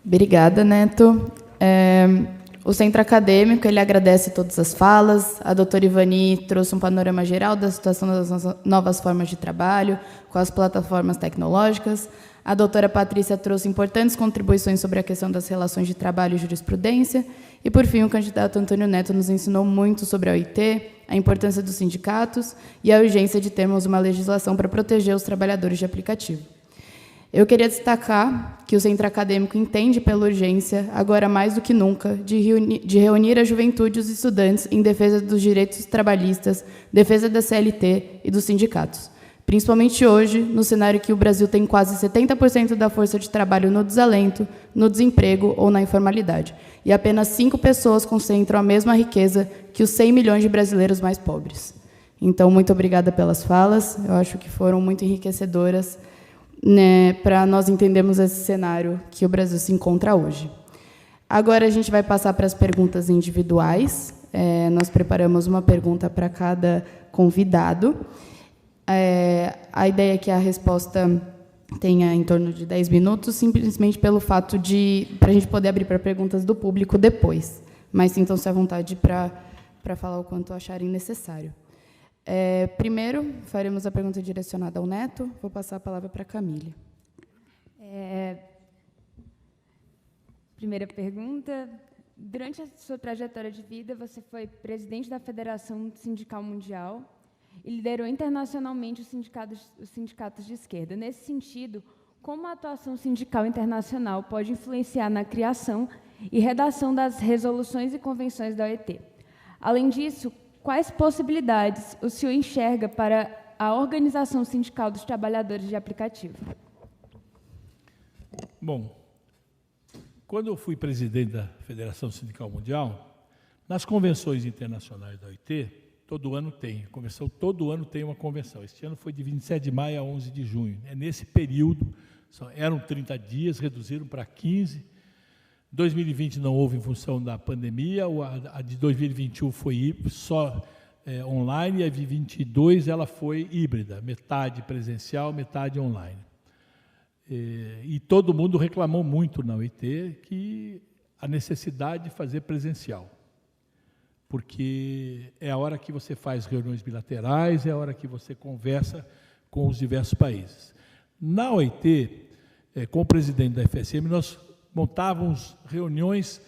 Obrigada, Neto. O Centro Acadêmico, ele agradece todas as falas. A doutora Ivani trouxe um panorama geral da situação das novas formas de trabalho, com as plataformas tecnológicas. A doutora Patrícia trouxe importantes contribuições sobre a questão das relações de trabalho e jurisprudência. E, por fim, o candidato Antônio Neto nos ensinou muito sobre a OIT, a importância dos sindicatos e a urgência de termos uma legislação para proteger os trabalhadores de aplicativo. Eu queria destacar que o Centro Acadêmico entende pela urgência, agora mais do que nunca, de reunir a juventude e os estudantes em defesa dos direitos trabalhistas, defesa da CLT e dos sindicatos. Principalmente hoje, no cenário que o Brasil tem quase 70% da força de trabalho no desalento, no desemprego ou na informalidade, e apenas 5 pessoas concentram a mesma riqueza que os 100 milhões de brasileiros mais pobres. Então, muito obrigada pelas falas, eu acho que foram muito enriquecedoras, né, para nós entendermos esse cenário que o Brasil se encontra hoje. Agora a gente vai passar para as perguntas individuais. Nós preparamos uma pergunta para cada convidado. A ideia é que a resposta tenha em torno de 10 minutos, simplesmente pelo fato de para a gente poder abrir para perguntas do público depois. Mas sintam-se à vontade para falar o quanto acharem necessário. Primeiro, faremos a pergunta direcionada ao Neto. Vou passar a palavra para a Camille. Primeira pergunta. Durante a sua trajetória de vida, você foi presidente da Federação Sindical Mundial e liderou internacionalmente os sindicatos de esquerda. Nesse sentido, como a atuação sindical internacional pode influenciar na criação e redação das resoluções e convenções da OIT? Além disso, quais possibilidades o senhor enxerga para a organização sindical dos trabalhadores de aplicativo? Bom, quando eu fui presidente da Federação Sindical Mundial, nas convenções internacionais da OIT, todo ano tem uma convenção. Este ano foi de 27 de maio a 11 de junho. Nesse período, eram 30 dias, reduziram para 15. 2020 não houve em função da pandemia, a de 2021 foi só online, e a de 2022 ela foi híbrida, metade presencial, metade online. E todo mundo reclamou muito na OIT que a necessidade de fazer presencial, porque é a hora que você faz reuniões bilaterais, é a hora que você conversa com os diversos países. Na OIT, com o presidente da FSM, nós montávamos reuniões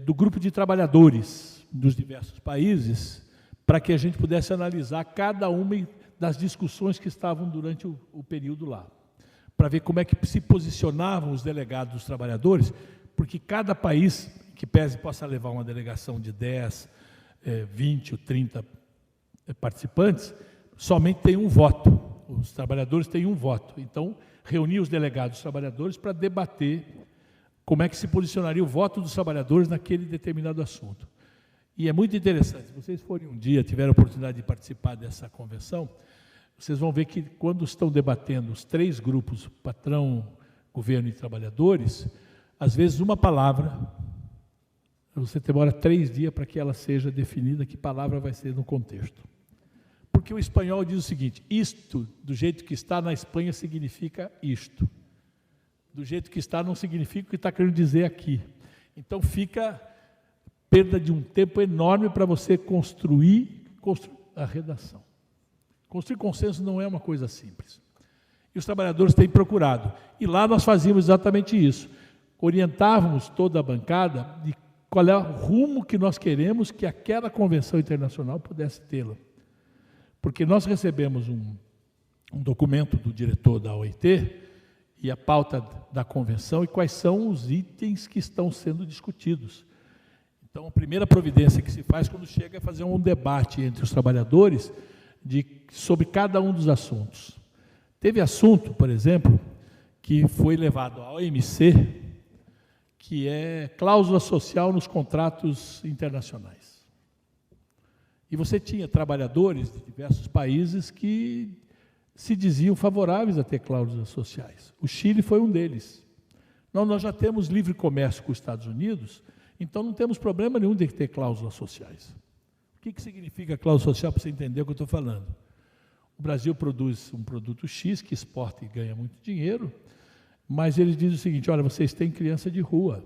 do grupo de trabalhadores dos diversos países para que a gente pudesse analisar cada uma das discussões que estavam durante o período lá, para ver como é que se posicionavam os delegados dos trabalhadores, porque cada país que possa levar uma delegação de 10, 20 ou 30 participantes, somente tem um voto. Os trabalhadores têm um voto. Então, reunir os delegados dos trabalhadores para debater como é que se posicionaria o voto dos trabalhadores naquele determinado assunto. E é muito interessante, se vocês forem um dia, tiverem a oportunidade de participar dessa convenção, vocês vão ver que quando estão debatendo os 3 grupos, patrão, governo e trabalhadores, às vezes uma palavra, você demora 3 dias para que ela seja definida, que palavra vai ser no contexto. Porque o espanhol diz o seguinte: isto, do jeito que está na Espanha, significa isto. Do jeito que está, não significa o que está querendo dizer aqui. Então, fica perda de um tempo enorme para você construir a redação. Construir consenso não é uma coisa simples. E os trabalhadores têm procurado. E lá nós fazíamos exatamente isso. Orientávamos toda a bancada de qual é o rumo que nós queremos que aquela convenção internacional pudesse tê-lo. Porque nós recebemos um documento do diretor da OIT, e a pauta da convenção e quais são os itens que estão sendo discutidos. Então, a primeira providência que se faz quando chega é fazer um debate entre os trabalhadores sobre cada um dos assuntos. Teve assunto, por exemplo, que foi levado à OMC, que é cláusula social nos contratos internacionais. E você tinha trabalhadores de diversos países que se diziam favoráveis a ter cláusulas sociais. O Chile foi um deles. Nós já temos livre comércio com os Estados Unidos, então não temos problema nenhum de ter cláusulas sociais. O que significa cláusula social, para você entender o que eu estou falando? O Brasil produz um produto X, que exporta e ganha muito dinheiro, mas eles dizem o seguinte: olha, vocês têm criança de rua,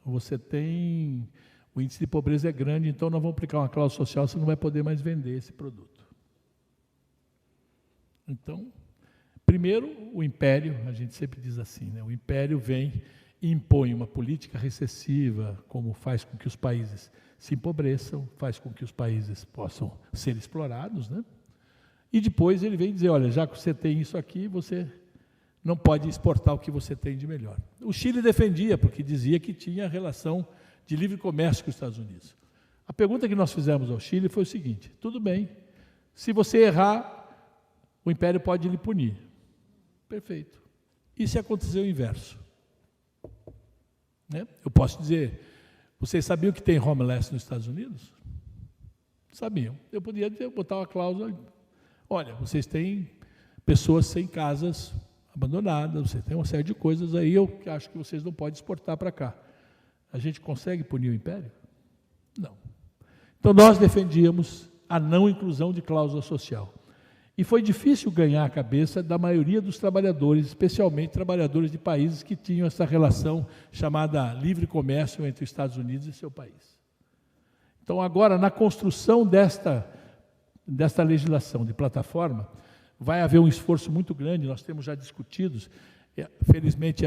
o índice de pobreza é grande, então nós vamos aplicar uma cláusula social, você não vai poder mais vender esse produto. Então, primeiro, o império, a gente sempre diz assim, né? O império vem e impõe uma política recessiva, como faz com que os países se empobreçam, faz com que os países possam ser explorados, né? E depois ele vem dizer, olha, já que você tem isso aqui, você não pode exportar o que você tem de melhor. O Chile defendia, porque dizia que tinha relação de livre comércio com os Estados Unidos. A pergunta que nós fizemos ao Chile foi o seguinte: tudo bem, se você errar, o império pode lhe punir. Perfeito. E se acontecer o inverso? Né? Eu posso dizer, vocês sabiam que tem homeless nos Estados Unidos? Sabiam. Eu podia botar uma cláusula, olha, vocês têm pessoas sem casas abandonadas, você tem uma série de coisas aí, eu acho que vocês não podem exportar para cá. A gente consegue punir o império? Não. Então, nós defendíamos a não inclusão de cláusula social. E foi difícil ganhar a cabeça da maioria dos trabalhadores, especialmente trabalhadores de países que tinham essa relação chamada livre comércio entre os Estados Unidos e seu país. Então, agora, na construção desta legislação de plataforma, vai haver um esforço muito grande, nós temos já discutidos, felizmente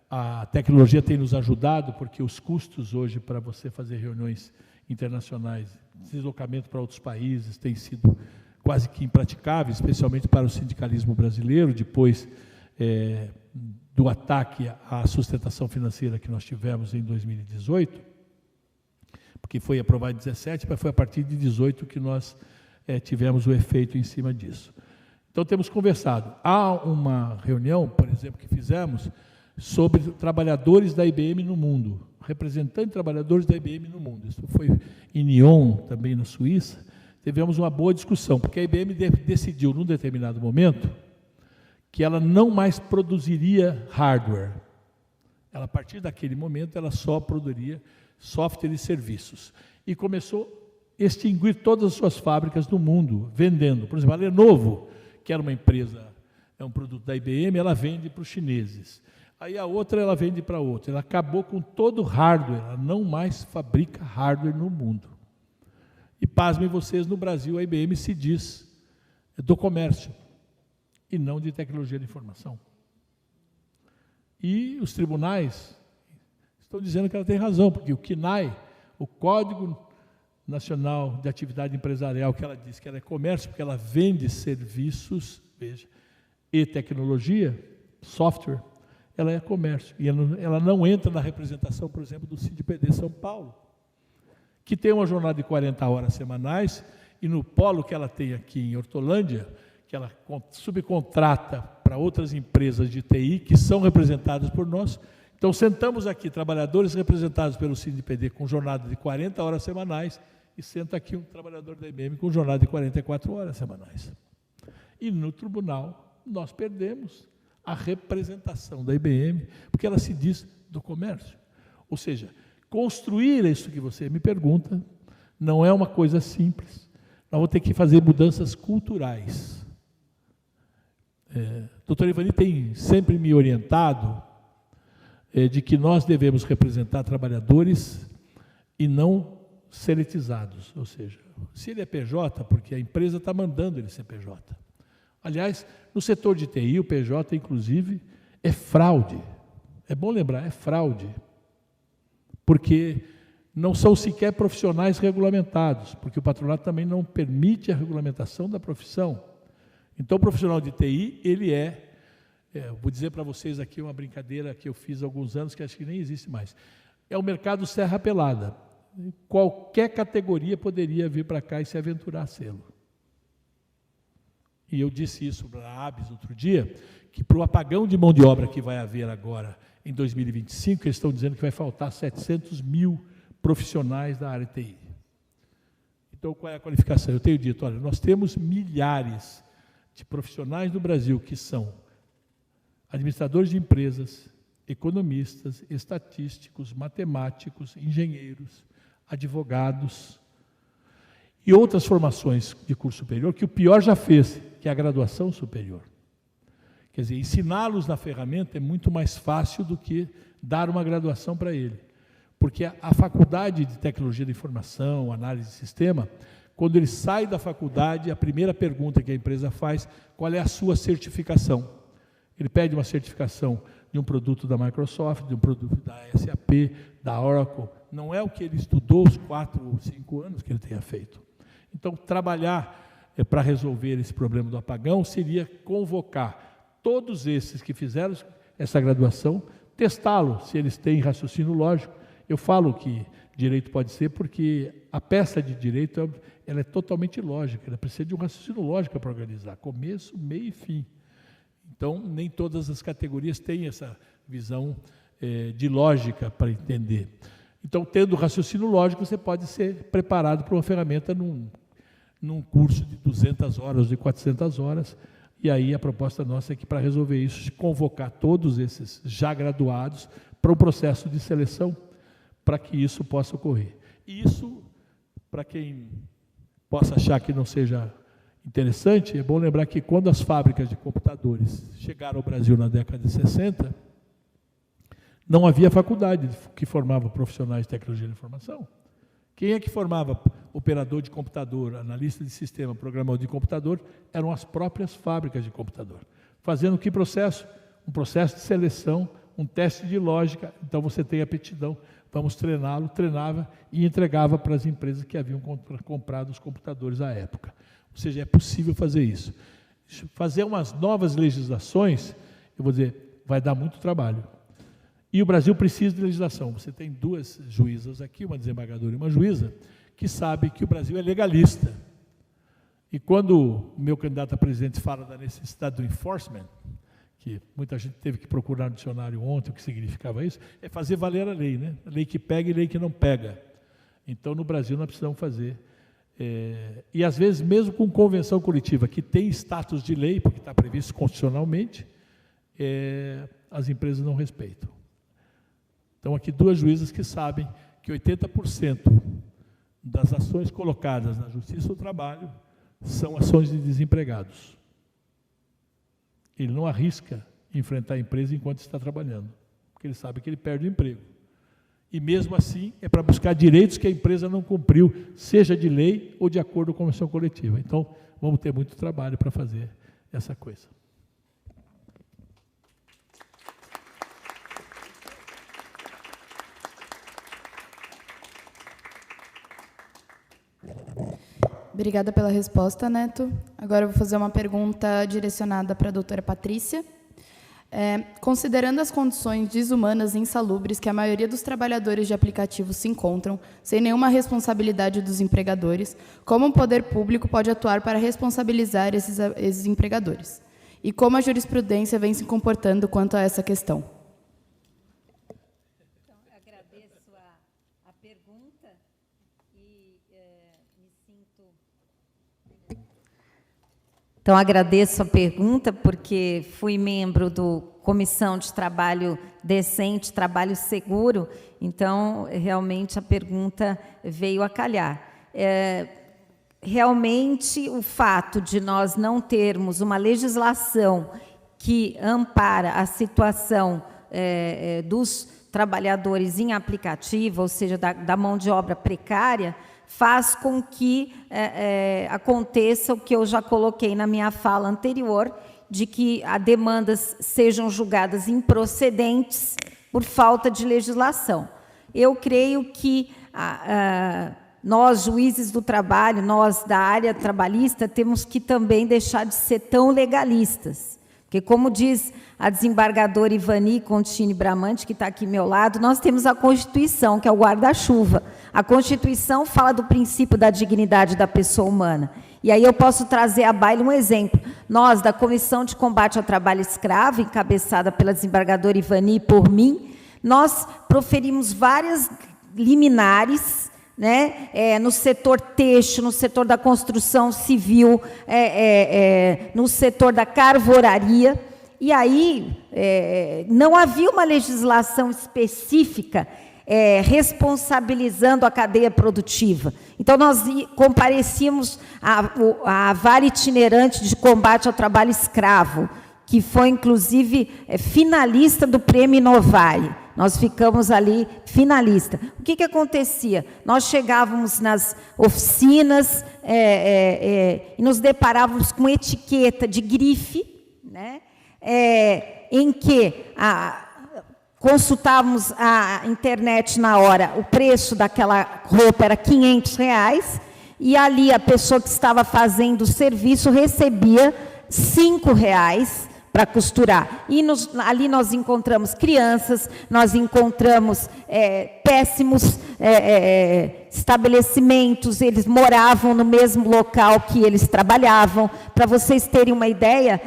a tecnologia tem nos ajudado, porque os custos hoje para você fazer reuniões internacionais, deslocamento para outros países, têm sido quase que impraticáveis, especialmente para o sindicalismo brasileiro, depois do ataque à sustentação financeira que nós tivemos em 2018, porque foi aprovado em 2017, mas foi a partir de 2018 que nós tivemos o efeito em cima disso. Então, temos conversado. Há uma reunião, por exemplo, que fizemos sobre trabalhadores da IBM no mundo, representantes de trabalhadores da IBM no mundo. Isso foi em Nyon, também na Suíça. Tivemos uma boa discussão, porque a IBM decidiu, num determinado momento, que ela não mais produziria hardware. Ela, a partir daquele momento, ela só produziria software e serviços. E começou a extinguir todas as suas fábricas no mundo, vendendo. Por exemplo, a Lenovo, que era uma empresa, é um produto da IBM, ela vende para os chineses. Aí a outra, ela vende para outra. Ela acabou com todo o hardware, ela não mais fabrica hardware no mundo. E pasmem vocês, no Brasil, a IBM se diz do comércio e não de tecnologia de informação. E os tribunais estão dizendo que ela tem razão, porque o CNAE, o Código Nacional de Atividade Empresarial, que ela diz que ela é comércio, porque ela vende serviços, veja, e tecnologia, software, ela é comércio. E ela não entra na representação, por exemplo, do CIDPD São Paulo, que tem uma jornada de 40 horas semanais, e no polo que ela tem aqui em Hortolândia, que ela subcontrata para outras empresas de TI, que são representadas por nós. Então, sentamos aqui trabalhadores representados pelo CIDPD com jornada de 40 horas semanais, e senta aqui um trabalhador da IBM com jornada de 44 horas semanais. E no tribunal, nós perdemos a representação da IBM, porque ela se diz do comércio. Ou seja, construir isso que você me pergunta não é uma coisa simples. Nós vamos ter que fazer mudanças culturais. Doutor Ivani tem sempre me orientado de que nós devemos representar trabalhadores e não seletizados. Ou seja, se ele é PJ, porque a empresa está mandando ele ser PJ. Aliás, no setor de TI, o PJ, inclusive, é fraude. É bom lembrar, é fraude. Porque não são sequer profissionais regulamentados, porque o patronato também não permite a regulamentação da profissão. Então, o profissional de TI, ele é vou dizer para vocês aqui uma brincadeira que eu fiz há alguns anos, que acho que nem existe mais. É o mercado Serra Pelada. Qualquer categoria poderia vir para cá e se aventurar a sê-lo. E eu disse isso para a ABS outro dia, que para o apagão de mão de obra que vai haver agora em 2025, eles estão dizendo que vai faltar 700 mil profissionais da área TI. Então, qual é a qualificação? Eu tenho dito, olha, nós temos milhares de profissionais no Brasil que são administradores de empresas, economistas, estatísticos, matemáticos, engenheiros, advogados e outras formações de curso superior que o pior já fez, que é a graduação superior. Quer dizer, ensiná-los na ferramenta é muito mais fácil do que dar uma graduação para ele. Porque a faculdade de tecnologia da informação, análise de sistema, quando ele sai da faculdade, a primeira pergunta que a empresa faz, qual é a sua certificação? Ele pede uma certificação de um produto da Microsoft, de um produto da SAP, da Oracle. Não é o que ele estudou os 4 ou 5 anos que ele tenha feito. Então, trabalhar para resolver esse problema do apagão seria convocar todos esses que fizeram essa graduação, testá-lo, se eles têm raciocínio lógico. Eu falo que direito pode ser porque a peça de direito ela é totalmente lógica, ela precisa de um raciocínio lógico para organizar, começo, meio e fim. Então, nem todas as categorias têm essa visão de lógica para entender. Então, tendo raciocínio lógico, você pode ser preparado para uma ferramenta num curso de 200 horas, de 400 horas, e aí a proposta nossa é que, para resolver isso, convocar todos esses já graduados para um processo de seleção, para que isso possa ocorrer. E isso, para quem possa achar que não seja interessante, é bom lembrar que quando as fábricas de computadores chegaram ao Brasil na década de 60, não havia faculdade que formava profissionais de tecnologia da informação. Quem é que formava operador de computador, analista de sistema, programador de computador? Eram as próprias fábricas de computador. Fazendo que processo? Um processo de seleção, um teste de lógica. Então você tem aptidão, vamos treiná-lo, treinava e entregava para as empresas que haviam comprado os computadores à época. Ou seja, é possível fazer isso. Fazer umas novas legislações, eu vou dizer, vai dar muito trabalho. E o Brasil precisa de legislação. Você tem 2 juízas aqui, uma desembargadora e uma juíza, que sabe que o Brasil é legalista. E quando o meu candidato a presidente fala da necessidade do enforcement, que muita gente teve que procurar no dicionário ontem o que significava isso, é fazer valer a lei, né? A lei que pega e a lei que não pega. Então, no Brasil, nós precisamos fazer. E, às vezes, mesmo com convenção coletiva, que tem status de lei, porque está previsto constitucionalmente, as empresas não respeitam. Então, aqui 2 juízas que sabem que 80% das ações colocadas na Justiça do Trabalho são ações de desempregados. Ele não arrisca enfrentar a empresa enquanto está trabalhando, porque ele sabe que ele perde o emprego. E mesmo assim, é para buscar direitos que a empresa não cumpriu, seja de lei ou de acordo com a convenção coletiva. Então, vamos ter muito trabalho para fazer essa coisa. Obrigada pela resposta, Neto. Agora eu vou fazer uma pergunta direcionada para a doutora Patrícia. Considerando as condições desumanas e insalubres que a maioria dos trabalhadores de aplicativos se encontram, sem nenhuma responsabilidade dos empregadores, como o poder público pode atuar para responsabilizar esses empregadores? E como a jurisprudência vem se comportando quanto a essa questão? Então, agradeço a pergunta e me sinto... Então, agradeço a pergunta, porque fui membro do Comissão de Trabalho Decente, Trabalho Seguro, então, realmente, a pergunta veio a calhar. Realmente, o fato de nós não termos uma legislação que ampara a situação dos trabalhadores em aplicativo, ou seja, da mão de obra precária, faz com que aconteça o que eu já coloquei na minha fala anterior, de que as demandas sejam julgadas improcedentes por falta de legislação. Eu creio que nós, juízes do trabalho, nós da área trabalhista, temos que também deixar de ser tão legalistas. Porque, como diz a desembargadora Ivani Contini Bramante, que está aqui ao meu lado, nós temos a Constituição, que é o guarda-chuva. A Constituição fala do princípio da dignidade da pessoa humana. E aí eu posso trazer à baila um exemplo. Nós, da Comissão de Combate ao Trabalho Escravo, encabeçada pela desembargadora Ivani e por mim, nós proferimos várias liminares, né, no setor têxtil, no setor da construção civil, no setor da carvoraria. E aí não havia uma legislação específica responsabilizando a cadeia produtiva. Então, nós comparecíamos à vara itinerante de combate ao trabalho escravo, que foi, inclusive, finalista do Prêmio Inovare. Nós ficamos ali finalista. O que acontecia? Nós chegávamos nas oficinas e nos deparávamos com etiqueta de grife, né, em que consultávamos a internet na hora, o preço daquela roupa era R$500, e ali a pessoa que estava fazendo o serviço recebia R$5 para costurar. E ali nós encontramos crianças, nós encontramos péssimos estabelecimentos, eles moravam no mesmo local que eles trabalhavam. Para vocês terem uma ideia,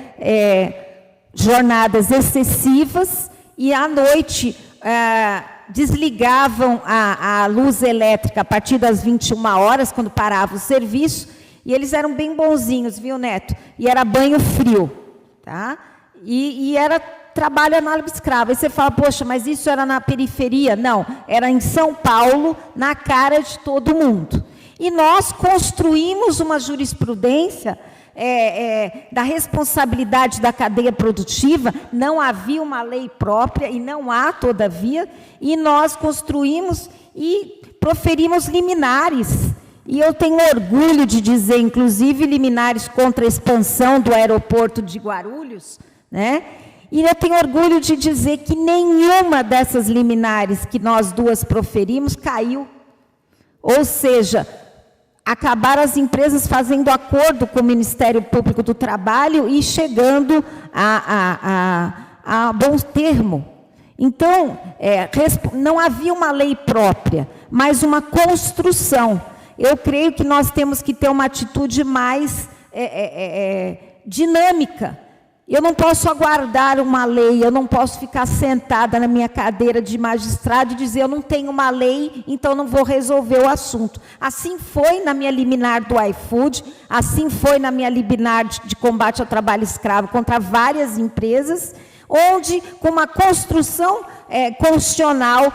jornadas excessivas, e à noite desligavam a luz elétrica a partir das 21 horas, quando parava o serviço, e eles eram bem bonzinhos, viu, Neto? E era banho frio, tá? E era trabalho análogo escravo. Aí você fala, poxa, mas isso era na periferia? Não, era em São Paulo, na cara de todo mundo. E nós construímos uma jurisprudência da responsabilidade da cadeia produtiva. Não havia uma lei própria, e não há, todavia, e nós construímos e proferimos liminares. E eu tenho orgulho de dizer, inclusive, liminares contra a expansão do aeroporto de Guarulhos, né? E eu tenho orgulho de dizer que nenhuma dessas liminares que nós duas proferimos caiu. Ou seja, acabaram as empresas fazendo acordo com o Ministério Público do Trabalho e chegando a bom termo. Então, não havia uma lei própria, mas uma construção. Eu creio que nós temos que ter uma atitude mais dinâmica. Eu não posso aguardar uma lei, eu não posso ficar sentada na minha cadeira de magistrado e dizer, eu não tenho uma lei, então não vou resolver o assunto. Assim foi na minha liminar do iFood, assim foi na minha liminar de combate ao trabalho escravo contra várias empresas, onde, com uma construção constitucional,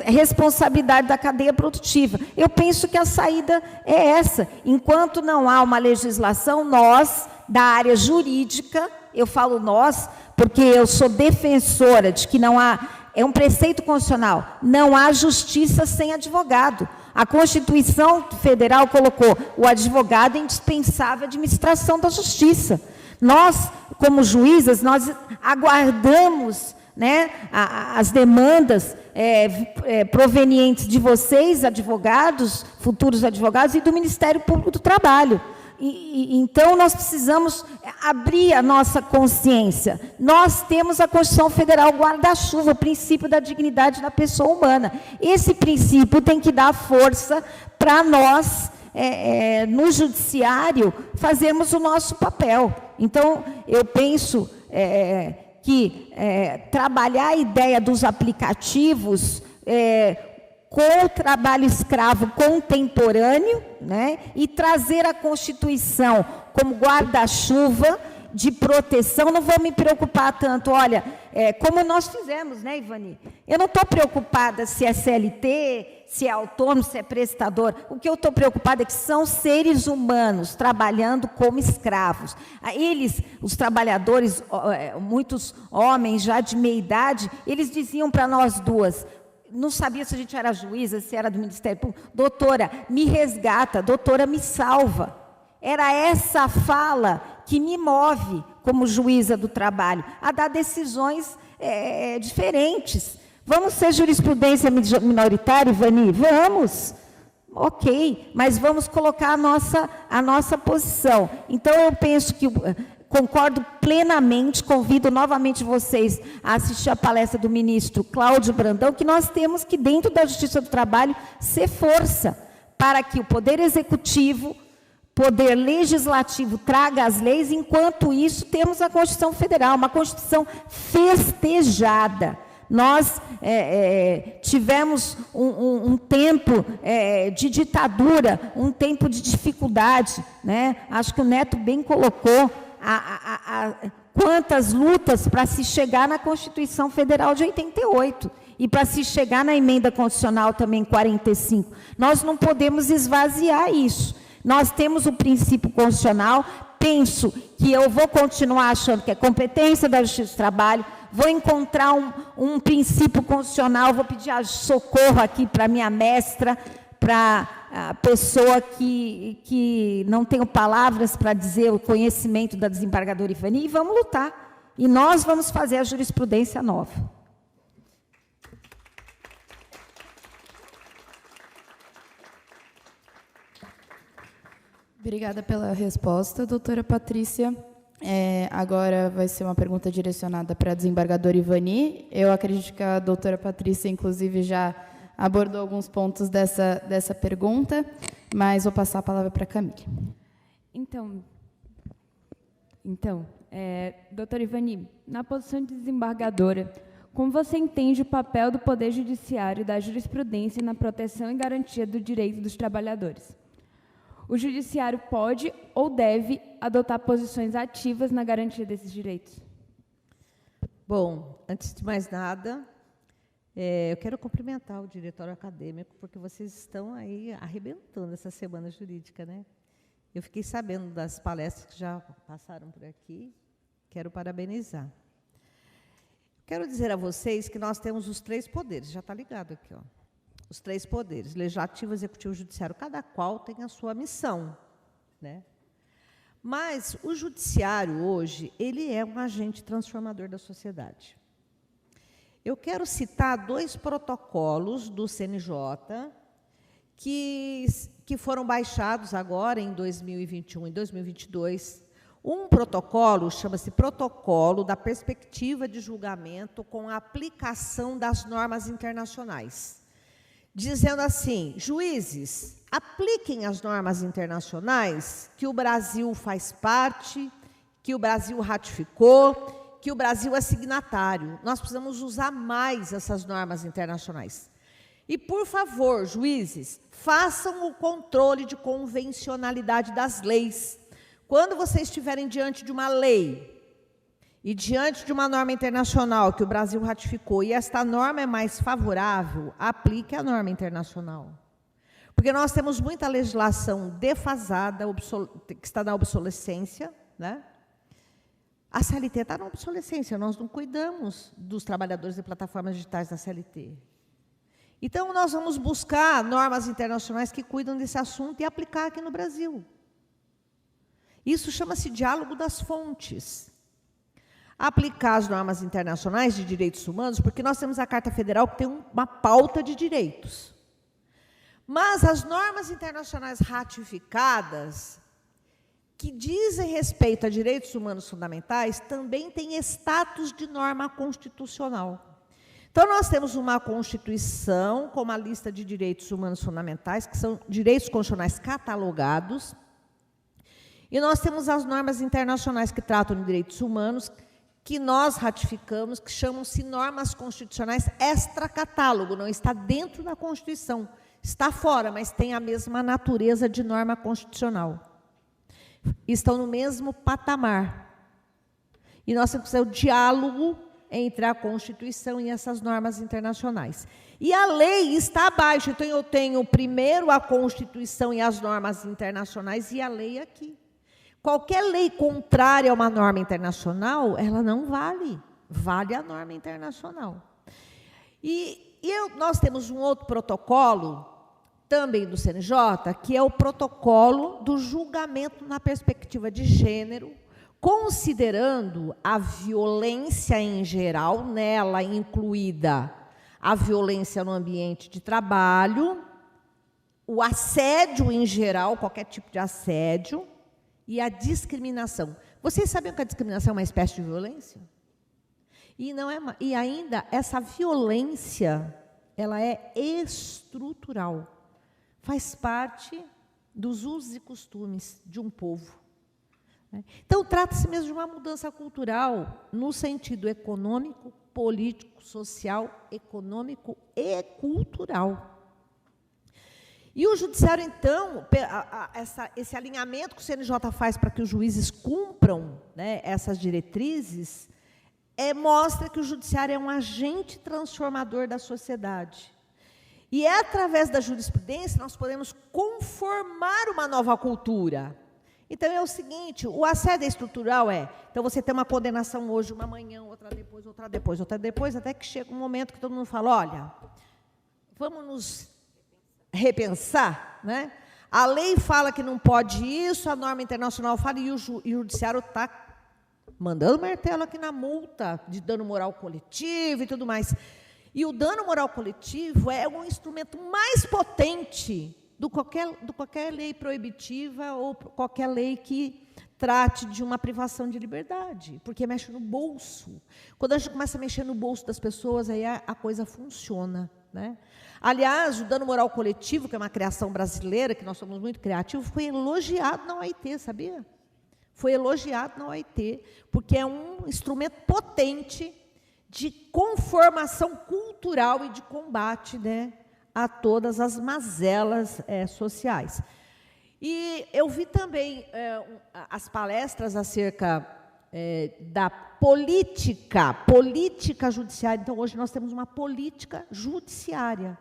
responsabilidade da cadeia produtiva. Eu penso que a saída é essa. Enquanto não há uma legislação, nós, da área jurídica, eu falo nós, porque eu sou defensora de que não há, é um preceito constitucional, não há justiça sem advogado. A Constituição Federal colocou o advogado indispensável à administração da justiça. Nós, como juízas, nós aguardamos, né, as demandas provenientes de vocês, advogados, futuros advogados, e do Ministério Público do Trabalho. Então, nós precisamos abrir a nossa consciência. Nós temos a Constituição Federal guarda-chuva, o princípio da dignidade da pessoa humana. Esse princípio tem que dar força para nós, no judiciário, fazermos o nosso papel. Então, eu penso que trabalhar a ideia dos aplicativos com o trabalho escravo contemporâneo, né, e trazer a Constituição como guarda-chuva de proteção. Não vou me preocupar tanto, olha, como nós fizemos, né, Ivani? Eu não estou preocupada se é CLT, se é autônomo, se é prestador. O que eu estou preocupada é que são seres humanos trabalhando como escravos. Eles, os trabalhadores, muitos homens já de meia idade, eles diziam para nós duas, não sabia se a gente era juíza, se era do Ministério Público, doutora, me resgata, doutora, me salva. Era essa fala que me move, como juíza do trabalho, a dar decisões diferentes. Vamos ser jurisprudência minoritária, Ivani? Vamos. Ok, mas vamos colocar a nossa posição. Então, eu penso que, concordo plenamente, convido novamente vocês a assistir a palestra do ministro Cláudio Brandão, que nós temos que, dentro da Justiça do Trabalho, ser força para que o Poder Executivo, Poder Legislativo traga as leis, enquanto isso temos a Constituição Federal, uma Constituição festejada. Nós tivemos um tempo de ditadura, um tempo de dificuldade, né? Acho que o Neto bem colocou quantas lutas para se chegar na Constituição Federal de 88 e para se chegar na Emenda Constitucional também 45. Nós não podemos esvaziar isso. Nós temos o princípio constitucional, penso que eu vou continuar achando que é competência da Justiça do Trabalho, vou encontrar um princípio constitucional, vou pedir socorro aqui para a minha mestra, para a pessoa que não tenho palavras para dizer o conhecimento da desembargadora Ivani, e vamos lutar. E nós vamos fazer a jurisprudência nova. Obrigada pela resposta, doutora Patrícia. Agora vai ser uma pergunta direcionada para a desembargadora Ivani. Eu acredito que a doutora Patrícia, inclusive, já abordou alguns pontos dessa pergunta, mas vou passar a palavra para a Camille. Então, doutora Ivani, na posição de desembargadora, como você entende o papel do Poder Judiciário e da jurisprudência na proteção e garantia do direito dos trabalhadores? O Judiciário pode ou deve adotar posições ativas na garantia desses direitos? Bom, antes de mais nada, eu quero cumprimentar o diretório acadêmico, porque vocês estão aí arrebentando essa semana jurídica, né? Eu fiquei sabendo das palestras que já passaram por aqui, quero parabenizar. Quero dizer a vocês que nós temos os 3 poderes, já está ligado aqui, ó. Os 3 poderes, legislativo, executivo e judiciário, cada qual tem a sua missão, né? Mas o judiciário, hoje, ele é um agente transformador da sociedade. Eu quero citar 2 protocolos do CNJ que foram baixados agora em 2021 e 2022. Um protocolo chama-se Protocolo da Perspectiva de Julgamento com a Aplicação das Normas Internacionais, dizendo assim: juízes, apliquem as normas internacionais que o Brasil faz parte, que o Brasil ratificou, que o Brasil é signatário. Nós precisamos usar mais essas normas internacionais. E, por favor, juízes, façam o controle de convencionalidade das leis. Quando vocês estiverem diante de uma lei e diante de uma norma internacional que o Brasil ratificou, e esta norma é mais favorável, aplique a norma internacional. Porque nós temos muita legislação defasada, que está na obsolescência, né? A CLT está na obsolescência, nós não cuidamos dos trabalhadores de plataformas digitais da CLT. Então, nós vamos buscar normas internacionais que cuidam desse assunto e aplicar aqui no Brasil. Isso chama-se diálogo das fontes. Aplicar as normas internacionais de direitos humanos, porque nós temos a Carta Federal que tem uma pauta de direitos. Mas as normas internacionais ratificadas, que dizem respeito a direitos humanos fundamentais, também têm status de norma constitucional. Então, nós temos uma Constituição com uma lista de direitos humanos fundamentais, que são direitos constitucionais catalogados, e nós temos as normas internacionais que tratam de direitos humanos, que nós ratificamos, que chamam-se normas constitucionais extra-catálogo, não está dentro da Constituição, está fora, mas tem a mesma natureza de norma constitucional. Estão no mesmo patamar. E nós temos que fazer o diálogo entre a Constituição e essas normas internacionais. E a lei está abaixo, então eu tenho primeiro a Constituição e as normas internacionais e a lei aqui. Qualquer lei contrária a uma norma internacional, ela não vale. Vale a norma internacional. Nós temos um outro protocolo, também do CNJ, que é o protocolo do julgamento na perspectiva de gênero, considerando a violência em geral, nela incluída a violência no ambiente de trabalho, o assédio em geral, qualquer tipo de assédio, e a discriminação. Vocês sabiam que a discriminação é uma espécie de violência? E ainda essa violência, ela é estrutural. Faz parte dos usos e costumes de um povo. Então, trata-se mesmo de uma mudança cultural no sentido econômico, político, social, econômico e cultural. E o judiciário, então, esse alinhamento que o CNJ faz para que os juízes cumpram, né, essas diretrizes, mostra que o judiciário é um agente transformador da sociedade. E é através da jurisprudência nós podemos conformar uma nova cultura. Então, é o seguinte, o assédio estrutural então você tem uma condenação hoje, uma amanhã, outra depois, outra depois, outra depois, até que chega um momento que todo mundo fala, olha, vamos nos repensar, né? A lei fala que não pode isso, a norma internacional fala, e o judiciário está mandando martelo aqui na multa de dano moral coletivo e tudo mais. E o dano moral coletivo é um instrumento mais potente do qualquer lei proibitiva ou qualquer lei que trate de uma privação de liberdade, porque mexe no bolso. Quando a gente começa a mexer no bolso das pessoas, aí a coisa funciona, né? Aliás, o dano moral coletivo, que é uma criação brasileira, que nós somos muito criativos, foi elogiado na OIT, sabia? Foi elogiado na OIT, porque é um instrumento potente de conformação cultural e de combate, né, a todas as mazelas sociais. E eu vi também as palestras acerca da política judiciária. Então, hoje nós temos uma política judiciária.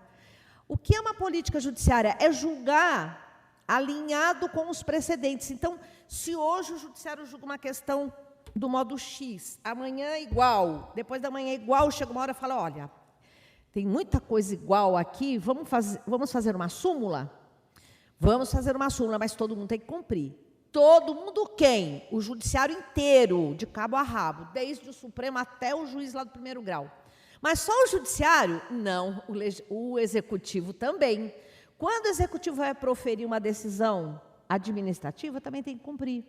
O que é uma política judiciária? É julgar alinhado com os precedentes. Então, se hoje o judiciário julga uma questão do modo X, amanhã é igual, depois da manhã é igual, chega uma hora e fala, olha, tem muita coisa igual aqui, vamos fazer uma súmula? Vamos fazer uma súmula, mas todo mundo tem que cumprir. Todo mundo quem? O judiciário inteiro, de cabo a rabo, desde o Supremo até o juiz lá do primeiro grau. Mas só o judiciário? Não, o executivo também. Quando o executivo vai proferir uma decisão administrativa, também tem que cumprir.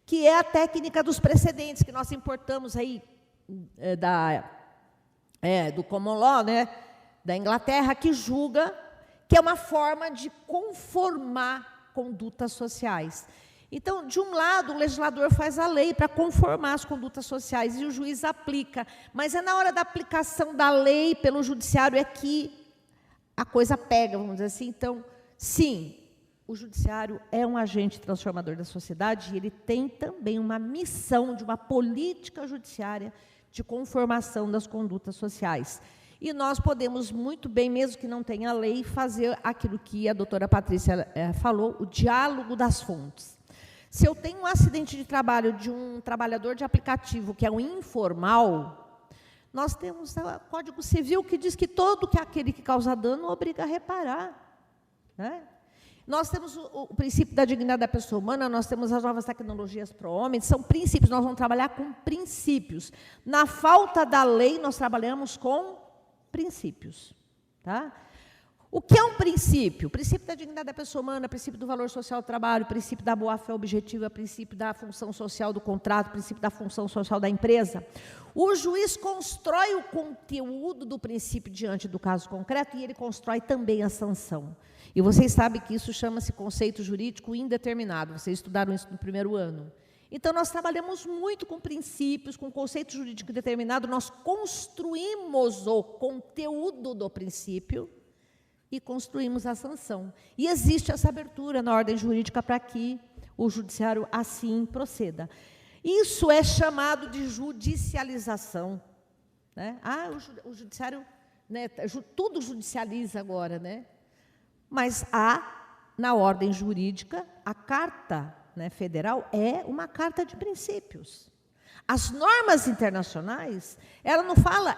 Que é a técnica dos precedentes, que nós importamos aí do Common Law, né, da Inglaterra, que julga que é uma forma de conformar condutas sociais. Então, de um lado, o legislador faz a lei para conformar as condutas sociais e o juiz aplica, mas é na hora da aplicação da lei pelo judiciário é que a coisa pega, vamos dizer assim. Então, sim, o judiciário é um agente transformador da sociedade e ele tem também uma missão de uma política judiciária de conformação das condutas sociais. E nós podemos muito bem, mesmo que não tenha lei, fazer aquilo que a doutora Patrícia falou, o diálogo das fontes. Se eu tenho um acidente de trabalho de um trabalhador de aplicativo que é um informal, nós temos o Código Civil que diz que todo aquele que causa dano obriga a reparar, né? Nós temos o princípio da dignidade da pessoa humana, nós temos as novas tecnologias para o homem, são princípios, nós vamos trabalhar com princípios. Na falta da lei, nós trabalhamos com princípios. Tá? O que é um princípio? O princípio da dignidade da pessoa humana, o princípio do valor social do trabalho, o princípio da boa-fé objetiva, o princípio da função social do contrato, o princípio da função social da empresa. O juiz constrói o conteúdo do princípio diante do caso concreto e ele constrói também a sanção. E vocês sabem que isso chama-se conceito jurídico indeterminado. Vocês estudaram isso no primeiro ano. Então, nós trabalhamos muito com princípios, com conceito jurídico determinado, nós construímos o conteúdo do princípio e construímos a sanção. E existe essa abertura na ordem jurídica para que o judiciário assim proceda. Isso é chamado de judicialização, né? O judiciário, né, tudo judicializa agora, né? Mas na ordem jurídica, a carta, né, federal é uma carta de princípios. As normas internacionais, ela não fala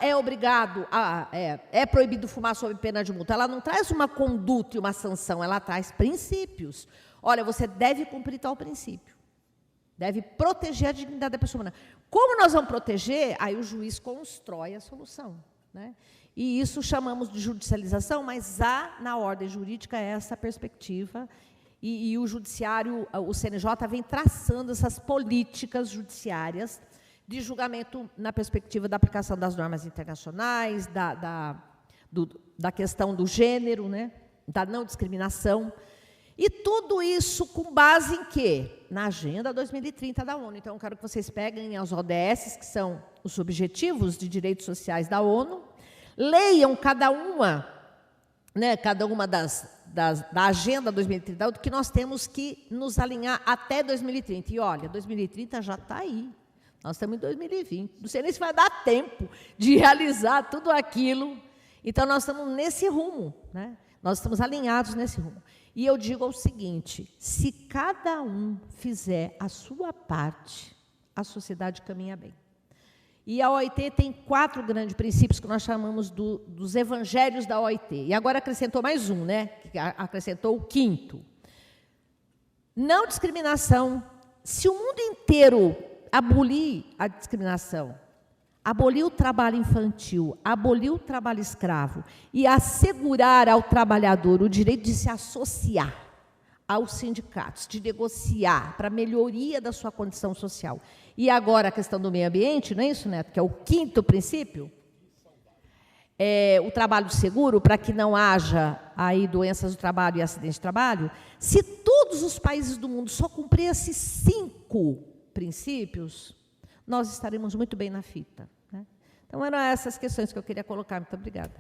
é proibido fumar sob pena de multa. Ela não traz uma conduta e uma sanção, ela traz princípios. Olha, você deve cumprir tal princípio. Deve proteger a dignidade da pessoa humana. Como nós vamos proteger? Aí o juiz constrói a solução, né? E isso chamamos de judicialização, mas há na ordem jurídica essa perspectiva e o judiciário, o CNJ, vem traçando essas políticas judiciárias de julgamento na perspectiva da aplicação das normas internacionais, da questão do gênero, né, da não discriminação. E tudo isso com base em quê? Na Agenda 2030 da ONU. Então, eu quero que vocês peguem as ODS, que são os Objetivos de Direitos Sociais da ONU, leiam cada uma da Agenda 2030, do que nós temos que nos alinhar até 2030. E, olha, 2030 já está aí. Nós estamos em 2020. Não sei nem se vai dar tempo de realizar tudo aquilo. Então, nós estamos nesse rumo, né? Nós estamos alinhados nesse rumo. E eu digo o seguinte, se cada um fizer a sua parte, a sociedade caminha bem. E a OIT tem 4 grandes princípios que nós chamamos dos evangelhos da OIT. E agora acrescentou mais um, né? Acrescentou o 5º. Não discriminação. Se o mundo inteiro abolir a discriminação, abolir o trabalho infantil, abolir o trabalho escravo e assegurar ao trabalhador o direito de se associar aos sindicatos, de negociar para a melhoria da sua condição social. E agora a questão do meio ambiente, não é isso, Neto? Que é o 5º princípio, o trabalho seguro, para que não haja aí doenças do trabalho e acidentes de trabalho. Se todos os países do mundo só cumprissem esses 5 princípios, nós estaremos muito bem na fita, né? Então, eram essas questões que eu queria colocar. Muito obrigada.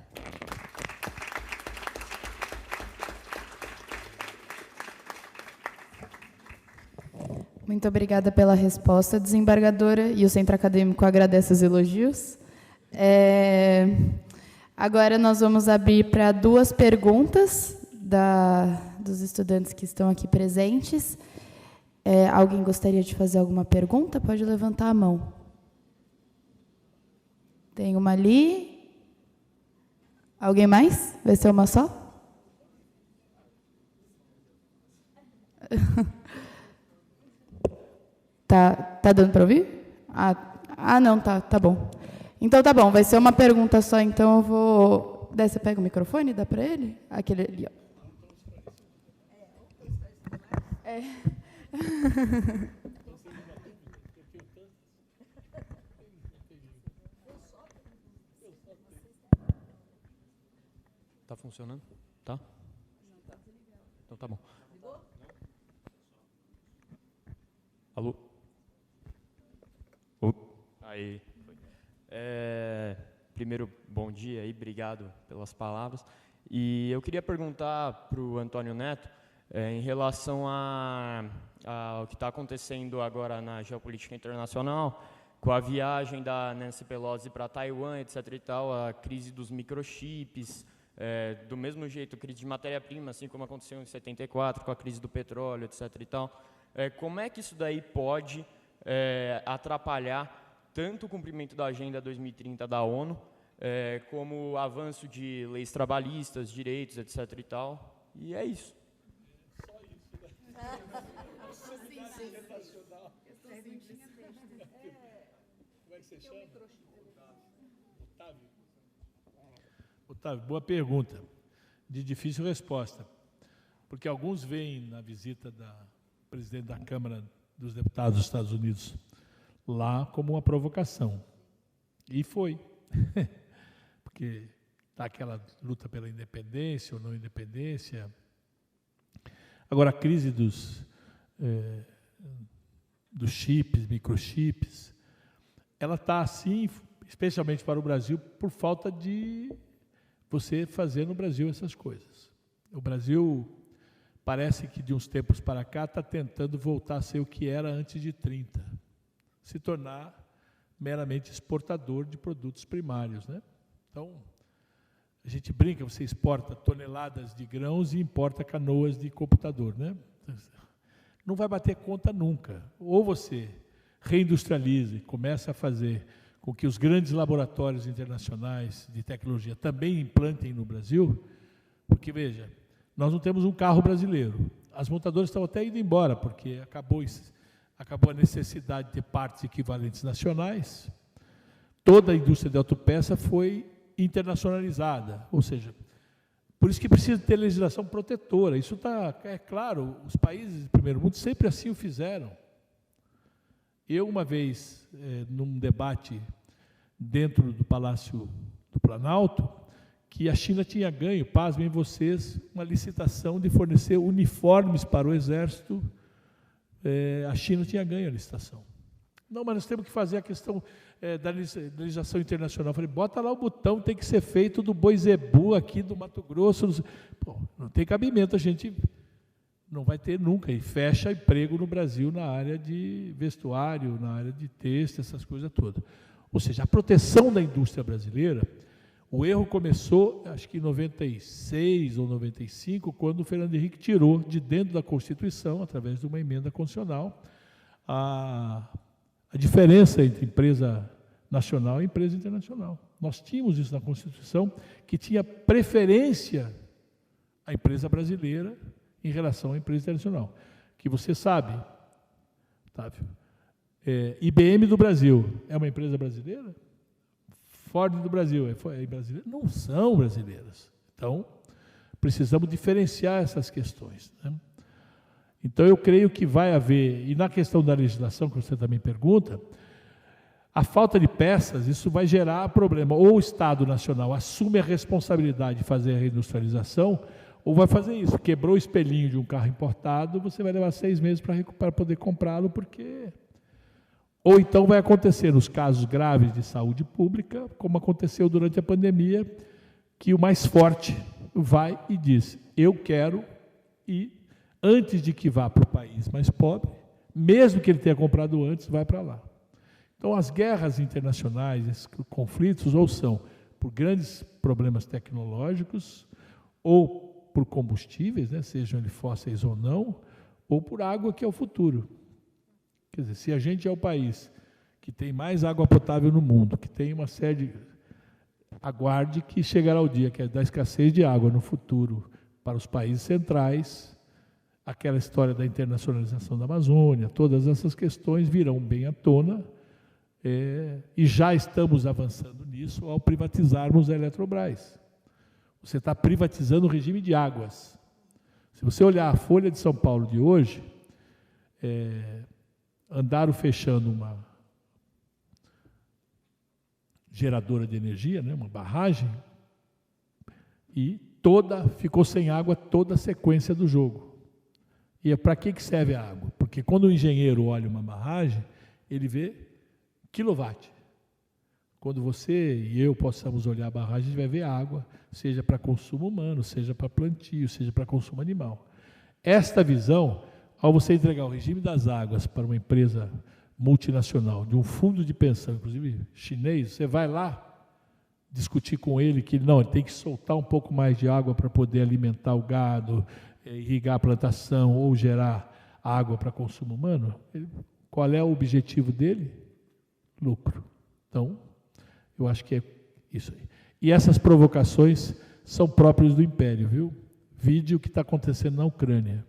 Muito obrigada pela resposta, desembargadora, e o Centro Acadêmico agradece os elogios. Agora nós vamos abrir para 2 perguntas dos estudantes que estão aqui presentes. Alguém gostaria de fazer alguma pergunta? Pode levantar a mão. Tem uma ali. Alguém mais? Vai ser uma só? Tá dando para ouvir? Não, tá bom. Então tá bom, vai ser uma pergunta só, então eu vou... Daí você pega o microfone e dá para ele? Aquele ali, ó. Tá funcionando? Tá? Então tá bom. Alô? Aí. Primeiro, bom dia e obrigado pelas palavras. E eu queria perguntar para o Antônio Neto, em relação ao que está acontecendo agora na geopolítica internacional, com a viagem da Nancy Pelosi para Taiwan, etc. e tal, a crise dos microchips, do mesmo jeito, crise de matéria-prima, assim como aconteceu em 74, com a crise do petróleo, etc. e tal. Como é que isso daí pode atrapalhar tanto o cumprimento da Agenda 2030 da ONU, como o avanço de leis trabalhistas, direitos, etc. e tal? E é isso. Otávio, boa pergunta, de difícil resposta, porque alguns veem na visita da presidente da Câmara dos Deputados dos Estados Unidos lá como uma provocação, e foi, porque está aquela luta pela independência ou não independência. Agora, a crise dos chips, microchips, ela está assim, especialmente para o Brasil, por falta de você fazer no Brasil essas coisas. O Brasil parece que de uns tempos para cá está tentando voltar a ser o que era antes de 30, se tornar meramente exportador de produtos primários, né? Então, a gente brinca, você exporta toneladas de grãos e importa canoas de computador, né? Não vai bater conta nunca. Ou você reindustrializa e começa a fazer com que os grandes laboratórios internacionais de tecnologia também implantem no Brasil, porque, veja, nós não temos um carro brasileiro. As montadoras estão até indo embora, porque acabou a necessidade de ter partes equivalentes nacionais. Toda a indústria de autopeça foi internacionalizada, ou seja, Por isso que precisa ter legislação protetora. Isso é claro, os países do primeiro mundo sempre assim o fizeram. Eu, uma vez, num debate dentro do Palácio do Planalto, que a China tinha ganho, pasmem vocês, uma licitação de fornecer uniformes para o Exército. A China tinha ganho a licitação. Não, mas nós temos que fazer a questão da legislação internacional. Eu falei, bota lá o botão, tem que ser feito do boi zebu aqui do Mato Grosso. Pô, não tem cabimento, a gente não vai ter nunca. E fecha emprego no Brasil na área de vestuário, na área de têxtil, essas coisas todas. Ou seja, a proteção da indústria brasileira, o erro começou, acho que em 96 ou 95, quando o Fernando Henrique tirou de dentro da Constituição, através de uma emenda constitucional, a diferença entre empresa nacional e empresa internacional. Nós tínhamos isso na Constituição, que tinha preferência à empresa brasileira em relação à empresa internacional. Que você sabe, Otávio, IBM do Brasil é uma empresa brasileira? Ford do Brasil é brasileira? Não são brasileiras. Então, precisamos diferenciar essas questões, né? Então, eu creio que vai haver, e na questão da legislação, que você também pergunta, a falta de peças, isso vai gerar problema. Ou o Estado Nacional assume a responsabilidade de fazer a reindustrialização, ou vai fazer isso. Quebrou o espelhinho de um carro importado, você vai levar 6 meses para poder comprá-lo, porque... Ou então vai acontecer nos casos graves de saúde pública, como aconteceu durante a pandemia, que o mais forte vai e diz, eu quero, e antes de que vá para o país mais pobre, mesmo que ele tenha comprado antes, vai para lá. Então, as guerras internacionais, esses conflitos, ou são por grandes problemas tecnológicos, ou por combustíveis, né, sejam eles fósseis ou não, ou por água, que é o futuro. Quer dizer, se a gente é o país que tem mais água potável no mundo, que tem uma série de... Aguarde que chegará o dia que é da escassez de água no futuro para os países centrais, aquela história da internacionalização da Amazônia, todas essas questões virão bem à tona, e já estamos avançando nisso ao privatizarmos a Eletrobras. Você está privatizando o regime de águas. Se você olhar a Folha de São Paulo de hoje, andaram fechando uma geradora de energia, né, uma barragem, e ficou sem água toda a sequência do jogo. E para que serve a água? Porque quando o engenheiro olha uma barragem, ele vê quilowatt. Quando você e eu possamos olhar a barragem, a gente vai ver água, seja para consumo humano, seja para plantio, seja para consumo animal. Esta visão, ao você entregar o regime das águas para uma empresa multinacional, de um fundo de pensão, inclusive chinês, você vai lá discutir com ele que ele tem que soltar um pouco mais de água para poder alimentar o gado, irrigar a plantação ou gerar água para consumo humano. Qual é o objetivo dele? Lucro. Então, eu acho que é isso aí. E essas provocações são próprias do Império, viu? Vide o que está acontecendo na Ucrânia.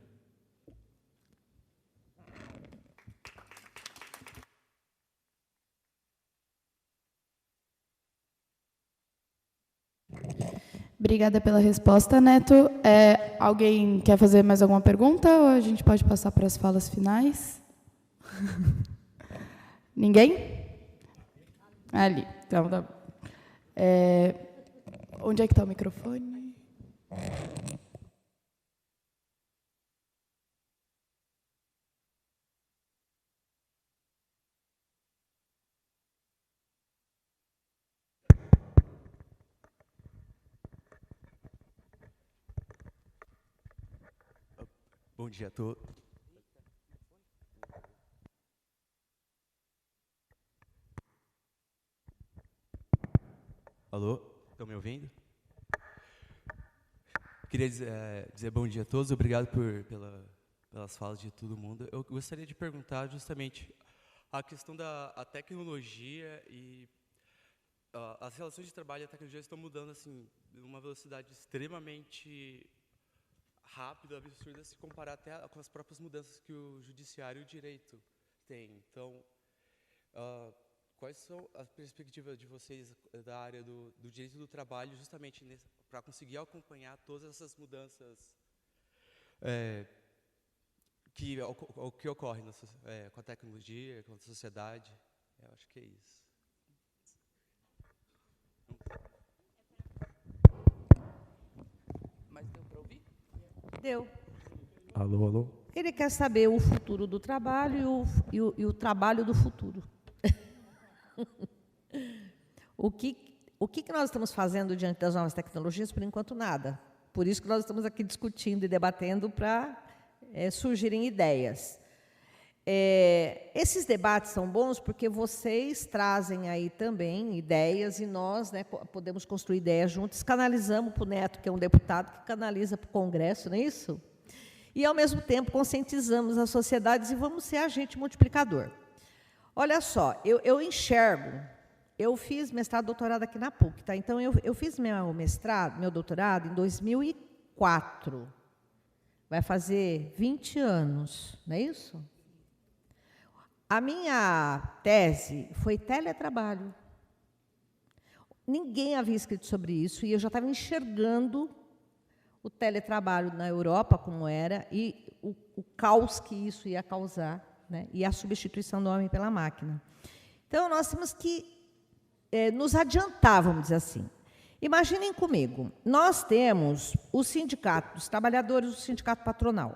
Obrigada pela resposta, Neto. Alguém quer fazer mais alguma pergunta ou a gente pode passar para as falas finais? Ninguém? Ali. Então, tá bom. Onde é que está o microfone? Bom dia a todos. Alô, estão me ouvindo? Queria dizer bom dia a todos, obrigado pelas falas de todo mundo. Eu gostaria de perguntar justamente a questão da tecnologia e as relações de trabalho e a tecnologia estão mudando assim, numa velocidade extremamente rápida, absurda, se comparar até com as próprias mudanças que o judiciário e o direito têm. Então, quais são as perspectivas de vocês da área do direito do trabalho, justamente para conseguir acompanhar todas essas mudanças que ocorrem com a tecnologia, com a sociedade? Eu acho que é isso. Mas deu para ouvir? Deu. Alô, alô? Ele quer saber o futuro do trabalho e o trabalho do futuro. O que nós estamos fazendo diante das novas tecnologias? Por enquanto, nada. Por isso que nós estamos aqui discutindo e debatendo para surgirem ideias. Esses debates são bons porque vocês trazem aí também ideias e nós, né, podemos construir ideias juntos, canalizamos para o Neto, que é um deputado, que canaliza para o Congresso, não é isso? E, ao mesmo tempo, conscientizamos as sociedades e vamos ser agente multiplicador. Olha só, eu enxergo, eu fiz mestrado e doutorado aqui na PUC, tá? Então, eu fiz meu doutorado em 2004. Vai fazer 20 anos, não é isso? A minha tese foi teletrabalho. Ninguém havia escrito sobre isso e eu já estava enxergando o teletrabalho na Europa, como era, e o caos que isso ia causar, né? E a substituição do homem pela máquina. Então, nós temos que nos adiantar, vamos dizer assim. Imaginem comigo, nós temos o sindicato dos trabalhadores, o sindicato patronal.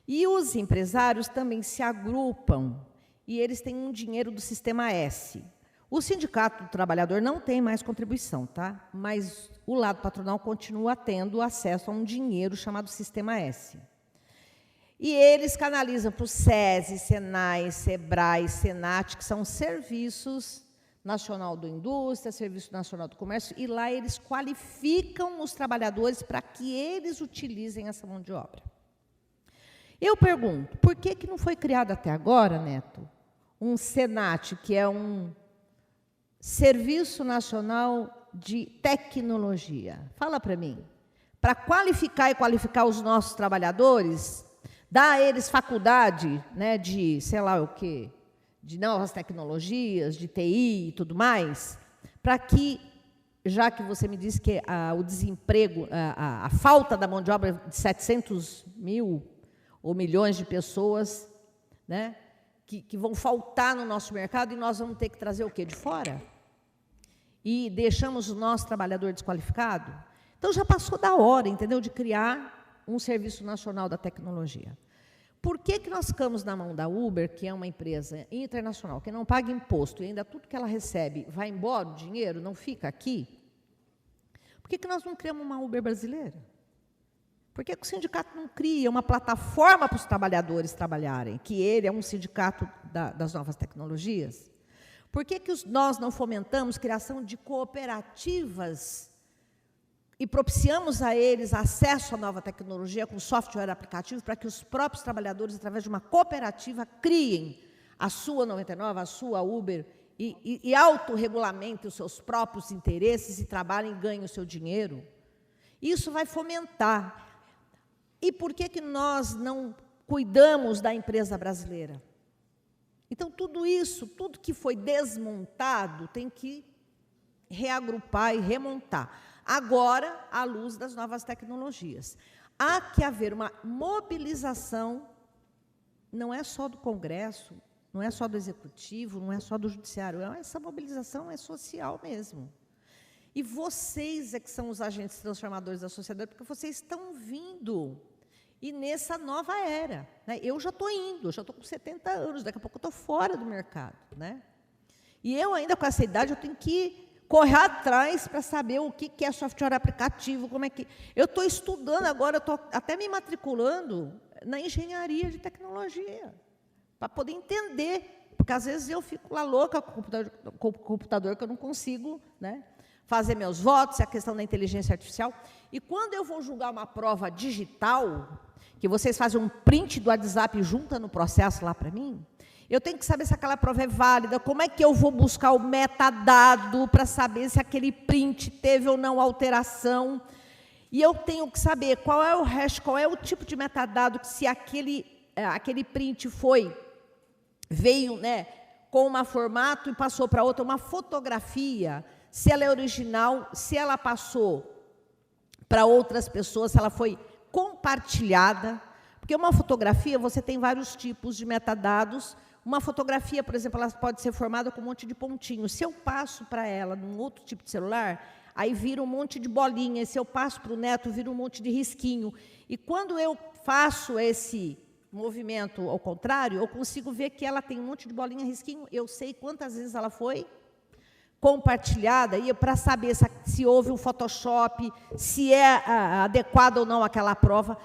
E os empresários também se agrupam e eles têm um dinheiro do Sistema S. O sindicato do trabalhador não tem mais contribuição, tá? Mas o lado patronal continua tendo acesso a um dinheiro chamado Sistema S. E eles canalizam para o SESI, SENAI, SEBRAE, SENAT, que são serviços Nacional da Indústria, Serviço Nacional do Comércio, e lá eles qualificam os trabalhadores para que eles utilizem essa mão de obra. Eu pergunto, por que não foi criado até agora, Neto, um SENAT, que é um Serviço Nacional de Tecnologia? Fala para mim. Para qualificar e qualificar os nossos trabalhadores, dar a eles faculdade, né, de, sei lá o quê, de novas tecnologias, de TI e tudo mais, para que, já que você me disse que o desemprego, a falta da mão de obra de 700 mil ou milhões de pessoas, né, que vão faltar no nosso mercado e nós vamos ter que trazer o quê? De fora? E deixamos o nosso trabalhador desqualificado? Então, já passou da hora, entendeu, de criar um Serviço Nacional da Tecnologia. Por que nós ficamos na mão da Uber, que é uma empresa internacional, que não paga imposto e ainda tudo que ela recebe vai embora, o dinheiro não fica aqui? Por que nós não criamos uma Uber brasileira? Por que o sindicato não cria uma plataforma para os trabalhadores trabalharem, que ele é um sindicato das novas tecnologias? Por que nós não fomentamos a criação de cooperativas e propiciamos a eles acesso à nova tecnologia com software aplicativo para que os próprios trabalhadores, através de uma cooperativa, criem a sua 99, a sua Uber e autorregulamentem os seus próprios interesses e trabalhem e ganhem o seu dinheiro? Isso vai fomentar. E por que nós não cuidamos da empresa brasileira? Então, tudo isso, tudo que foi desmontado, tem que reagrupar e remontar. Agora, à luz das novas tecnologias. Há que haver uma mobilização, não é só do Congresso, não é só do Executivo, não é só do Judiciário, essa mobilização é social mesmo. E vocês é que são os agentes transformadores da sociedade, porque vocês estão vindo. E nessa nova era, né? Eu já estou indo, eu já estou com 70 anos, daqui a pouco eu estou fora do mercado, né? E eu ainda com essa idade, eu tenho que correr atrás para saber o que é software aplicativo, como é que... Eu estou estudando agora, eu estou até me matriculando na engenharia de tecnologia, para poder entender, porque às vezes eu fico lá louca com o computador que eu não consigo, né, fazer meus votos, a questão da inteligência artificial. E quando eu vou julgar uma prova digital, que vocês fazem um print do WhatsApp e juntam no processo lá para mim, eu tenho que saber se aquela prova é válida, como é que eu vou buscar o metadado para saber se aquele print teve ou não alteração. E eu tenho que saber qual é o hash, qual é o tipo de metadado, se aquele print veio, né, com um formato e passou para outra, uma fotografia, se ela é original, se ela passou para outras pessoas, se ela foi compartilhada, porque uma fotografia, você tem vários tipos de metadados. Uma fotografia, por exemplo, ela pode ser formada com um monte de pontinhos. Se eu passo para ela num outro tipo de celular, aí vira um monte de bolinha. E se eu passo para o neto, vira um monte de risquinho. E quando eu faço esse movimento ao contrário, eu consigo ver que ela tem um monte de bolinha, risquinho. Eu sei quantas vezes ela foi compartilhada, e para saber se houve um Photoshop, se é adequada ou não aquela prova.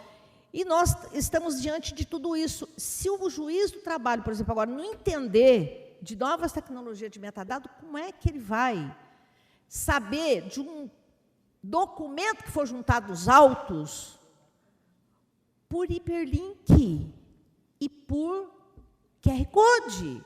E nós estamos diante de tudo isso. Se o juiz do trabalho, por exemplo, agora não entender de novas tecnologias de metadado, como é que ele vai saber de um documento que for juntado os autos por hiperlink e por QR Code?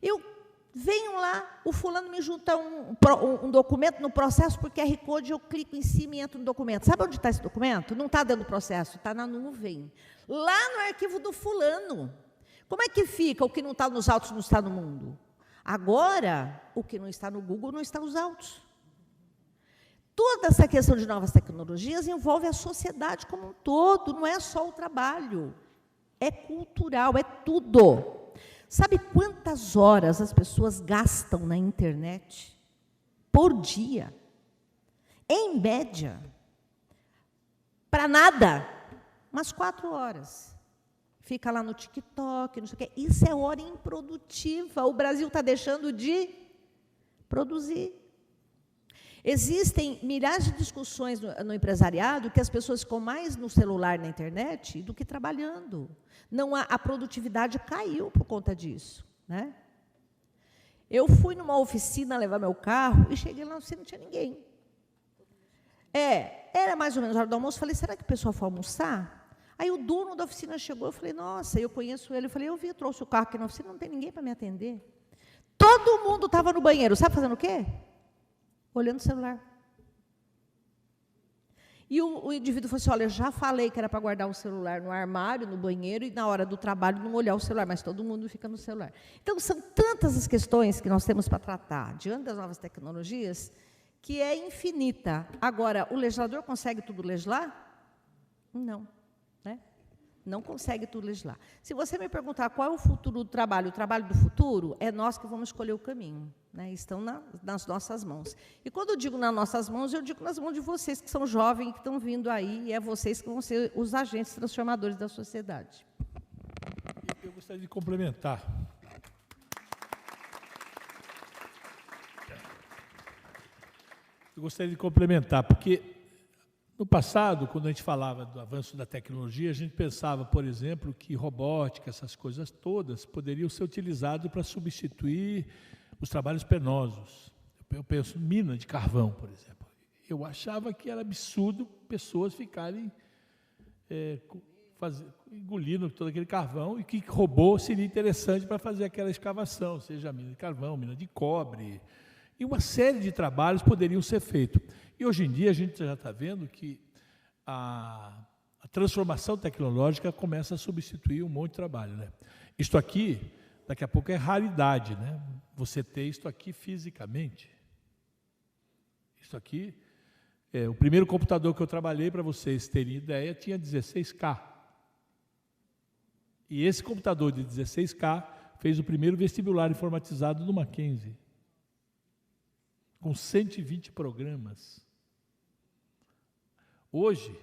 Eu venho lá, o fulano me junta um documento no processo por QR Code, eu clico em cima e entro no documento. Sabe onde está esse documento? Não está dentro do processo, está na nuvem. Lá no arquivo do fulano. Como é que fica o que não está nos autos, não está no mundo? Agora, o que não está no Google, não está nos autos. Toda essa questão de novas tecnologias envolve a sociedade como um todo, não é só o trabalho. É cultural, é tudo. Sabe quantas horas as pessoas gastam na internet por dia? Em média, para nada, umas 4 horas. Fica lá no TikTok, não sei o quê. Isso é hora improdutiva. O Brasil está deixando de produzir. Existem milhares de discussões no empresariado que as pessoas ficam mais no celular, na internet, do que trabalhando. Não, a produtividade caiu por conta disso, né? Eu fui numa oficina levar meu carro e cheguei lá na oficina, não tinha ninguém. Era mais ou menos a hora do almoço, falei, será que o pessoal foi almoçar? Aí o dono da oficina chegou, eu falei, nossa, eu conheço ele. Eu falei, eu trouxe o carro aqui na oficina, não tem ninguém para me atender. Todo mundo estava no banheiro, sabe fazendo o quê? Olhando o celular. E o indivíduo falou assim, olha, eu já falei que era para guardar o celular no armário, no banheiro, e na hora do trabalho não olhar o celular, mas todo mundo fica no celular. Então, são tantas as questões que nós temos para tratar diante das novas tecnologias, que é infinita. Agora, o legislador consegue tudo legislar? Não. Né? Não consegue tudo legislar. Se você me perguntar qual é o futuro do trabalho, o trabalho do futuro, é nós que vamos escolher o caminho. Né? Estão nas nossas mãos. E quando eu digo nas nossas mãos, eu digo nas mãos de vocês que são jovens, que estão vindo aí, e é vocês que vão ser os agentes transformadores da sociedade. Eu gostaria de complementar. Porque no passado, quando a gente falava do avanço da tecnologia, a gente pensava, por exemplo, que robótica, essas coisas todas, poderiam ser utilizadas para substituir os trabalhos penosos. Eu penso em mina de carvão, por exemplo. Eu achava que era absurdo pessoas ficarem engolindo todo aquele carvão, e que robô seria interessante para fazer aquela escavação, seja mina de carvão, mina de cobre, e uma série de trabalhos poderiam ser feitos. E hoje em dia a gente já está vendo que a transformação tecnológica começa a substituir um monte de trabalho. Né? Isto aqui, daqui a pouco, é raridade, né? Você ter isto aqui fisicamente. Isso aqui, o primeiro computador que eu trabalhei, para vocês terem ideia, tinha 16K. E esse computador de 16K fez o primeiro vestibular informatizado do Mackenzie, com 120 programas. Hoje,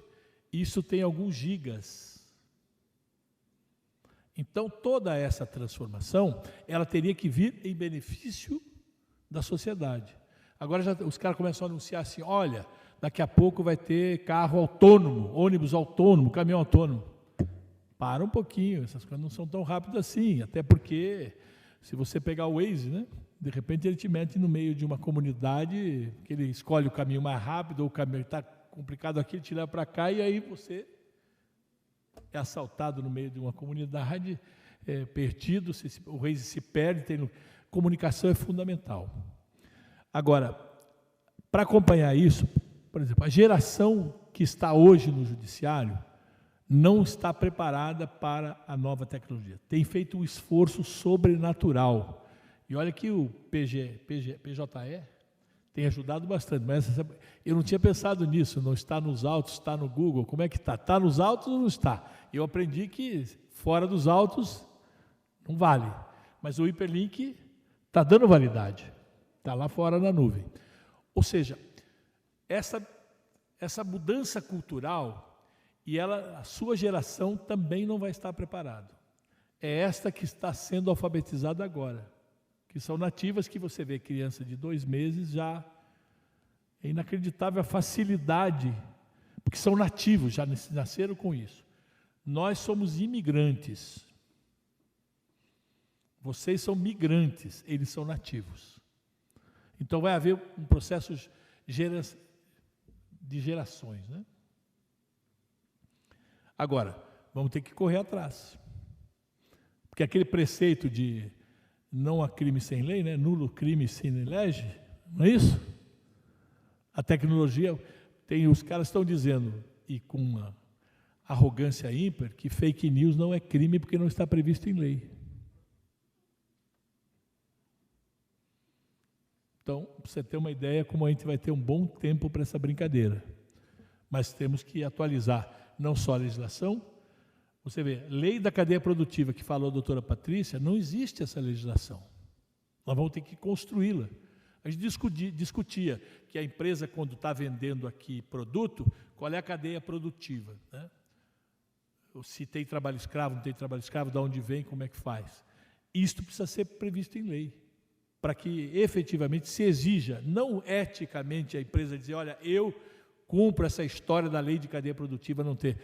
isso tem alguns gigas. Então, toda essa transformação, ela teria que vir em benefício da sociedade. Agora, os caras começam a anunciar assim, olha, daqui a pouco vai ter carro autônomo, ônibus autônomo, caminhão autônomo. Para um pouquinho, essas coisas não são tão rápidas assim, até porque, se você pegar o Waze, né, de repente ele te mete no meio de uma comunidade, que ele escolhe o caminho mais rápido, ou o caminho está complicado aqui, ele te leva para cá, e aí você é assaltado no meio de uma comunidade, perdido, o Waze se perde, comunicação é fundamental. Agora, para acompanhar isso, por exemplo, a geração que está hoje no judiciário não está preparada para a nova tecnologia. Tem feito um esforço sobrenatural. E olha que o PJE tem ajudado bastante, mas eu não tinha pensado nisso, não está nos autos, está no Google, como é que está? Está nos autos ou não está? Eu aprendi que fora dos autos não vale, mas o hiperlink está dando validade, está lá fora na nuvem. Ou seja, essa mudança cultural, e a sua geração também não vai estar preparada. É esta que está sendo alfabetizada agora, que são nativas, que você vê criança de 2 meses já, é inacreditável a facilidade, porque são nativos, já nasceram com isso. Nós somos imigrantes. Vocês são migrantes, eles são nativos. Então vai haver um processo de gerações, né? Agora, vamos ter que correr atrás. Porque aquele preceito de não há crime sem lei, né? Nulo crime sine lege, não é isso? A tecnologia, os caras estão dizendo, e com uma arrogância ímpar, que fake news não é crime porque não está previsto em lei. Então, para você ter uma ideia, como a gente vai ter um bom tempo para essa brincadeira. Mas temos que atualizar não só a legislação. Você vê, lei da cadeia produtiva, que falou a doutora Patrícia, não existe essa legislação. Nós vamos ter que construí-la. A gente discutia que a empresa, quando está vendendo aqui produto, qual é a cadeia produtiva, né? Se tem trabalho escravo, não tem trabalho escravo, de onde vem, como é que faz. Isto precisa ser previsto em lei, para que efetivamente se exija, não eticamente a empresa dizer, olha, eu cumpro essa história da lei de cadeia produtiva, não ter.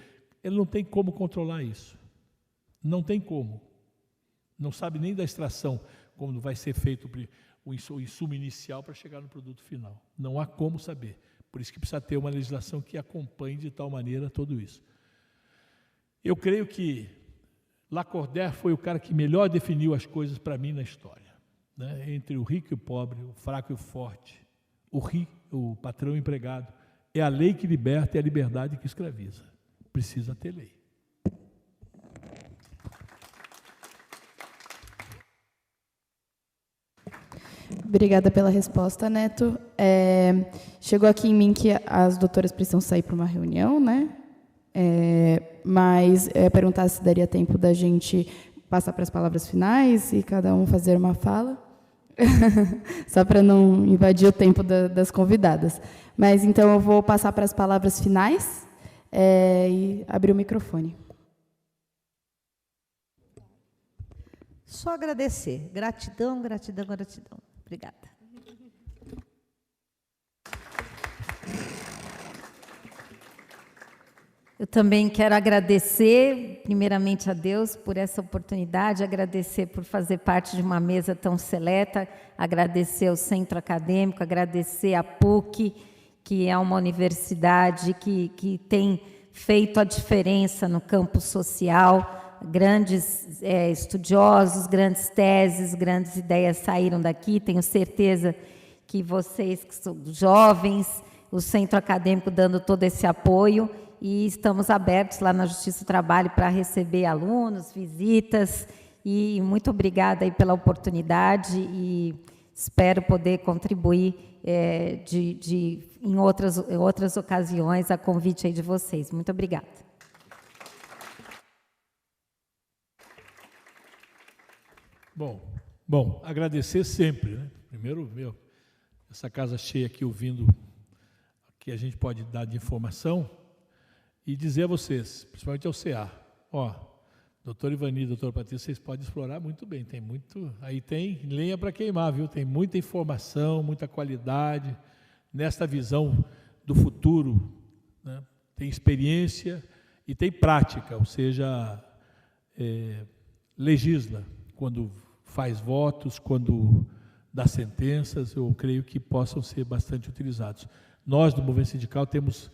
Ele não tem como controlar isso. Não tem como. Não sabe nem da extração, como vai ser feito o insumo inicial para chegar no produto final. Não há como saber. Por isso que precisa ter uma legislação que acompanhe de tal maneira tudo isso. Eu creio que Lacordaire foi o cara que melhor definiu as coisas para mim na história, né? Entre o rico e o pobre, o fraco e o forte, o patrão e o empregado. É a lei que liberta e a liberdade que escraviza. Precisa ter lei. Obrigada pela resposta, Neto. Chegou aqui em mim que as doutoras precisam sair para uma reunião, né? Mas eu ia perguntar se daria tempo da gente passar para as palavras finais e cada um fazer uma fala, só para não invadir o tempo das convidadas. Mas então eu vou passar para as palavras finais e abrir o microfone. Só agradecer. Gratidão, gratidão, gratidão. Obrigada. Eu também quero agradecer, primeiramente, a Deus por essa oportunidade, agradecer por fazer parte de uma mesa tão seleta, agradecer ao Centro Acadêmico, agradecer à PUC, que é uma universidade que tem feito a diferença no campo social. Grandes estudiosos, grandes teses, grandes ideias saíram daqui. Tenho certeza que vocês, que são jovens, o Centro Acadêmico dando todo esse apoio, e estamos abertos lá na Justiça do Trabalho para receber alunos, visitas, e muito obrigada aí pela oportunidade, e espero poder contribuir em outras ocasiões a convite aí de vocês. Muito obrigada. Bom, agradecer sempre, né? Primeiro, essa casa cheia aqui ouvindo o que a gente pode dar de informação, e dizer a vocês, principalmente ao CA, doutor Ivani, doutora Patrícia, vocês podem explorar muito bem, tem muito, aí tem lenha para queimar, viu? Tem muita informação, muita qualidade, nesta visão do futuro, né? Tem experiência e tem prática, ou seja, legisla, quando faz votos, quando dá sentenças, eu creio que possam ser bastante utilizados. Nós, do Movimento Sindical, temos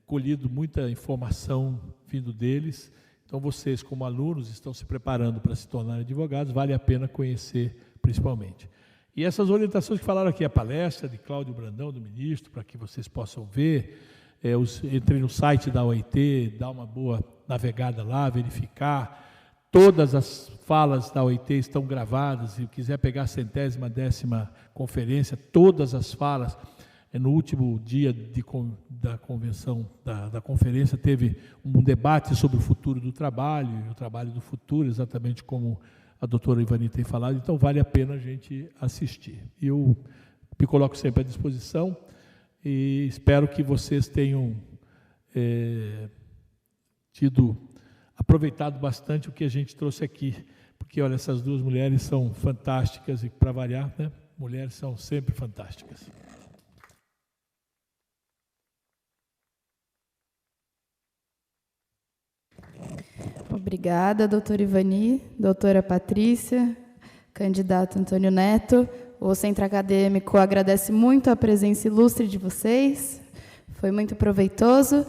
colhido muita informação vindo deles, então vocês, como alunos, estão se preparando para se tornarem advogados, vale a pena conhecer, principalmente. E essas orientações que falaram aqui, a palestra de Cláudio Brandão, do ministro, para que vocês possam ver, entrem no site da OIT, dá uma boa navegada lá, verificar, todas as falas da OIT estão gravadas, e quiser pegar a 110ª conferência, todas as falas, no último dia da convenção, da conferência, teve um debate sobre o futuro do trabalho, e o trabalho do futuro, exatamente como a doutora Ivani tem falado, então vale a pena a gente assistir. Eu me coloco sempre à disposição e espero que vocês tenham aproveitado bastante o que a gente trouxe aqui, porque, olha, essas duas mulheres são fantásticas e, para variar, né, mulheres são sempre fantásticas. Obrigada, doutora Ivani, doutora Patrícia, candidato Antônio Neto. O Centro Acadêmico agradece muito a presença ilustre de vocês, foi muito proveitoso.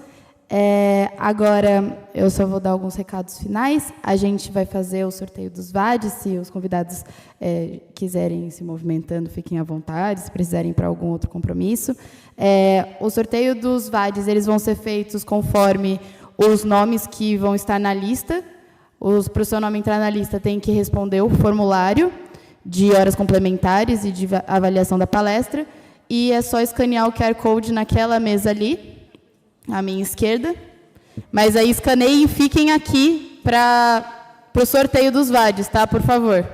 Agora, eu só vou dar alguns recados finais. A gente vai fazer o sorteio dos VADs, se os convidados quiserem ir se movimentando, fiquem à vontade, se precisarem ir para algum outro compromisso. O sorteio dos VADs, eles vão ser feitos conforme os nomes que vão estar na lista. Para o seu nome entrar na lista, tem que responder o formulário de horas complementares e de avaliação da palestra, e é só escanear o QR Code naquela mesa ali, à minha esquerda. Mas aí escaneiem e fiquem aqui para o sorteio dos VADs, tá? Por favor.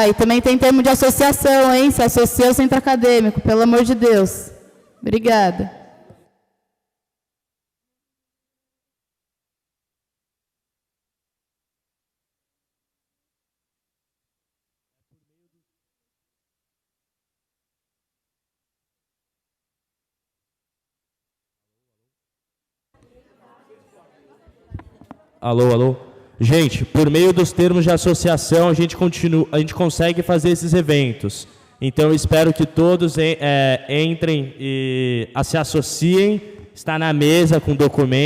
E também tem termo de associação, hein? Se associa ao Centro Acadêmico, pelo amor de Deus. Obrigada. Alô, alô. Gente, por meio dos termos de associação, a gente consegue fazer esses eventos. Então, eu espero que todos entrem e se associem, está na mesa com documentos.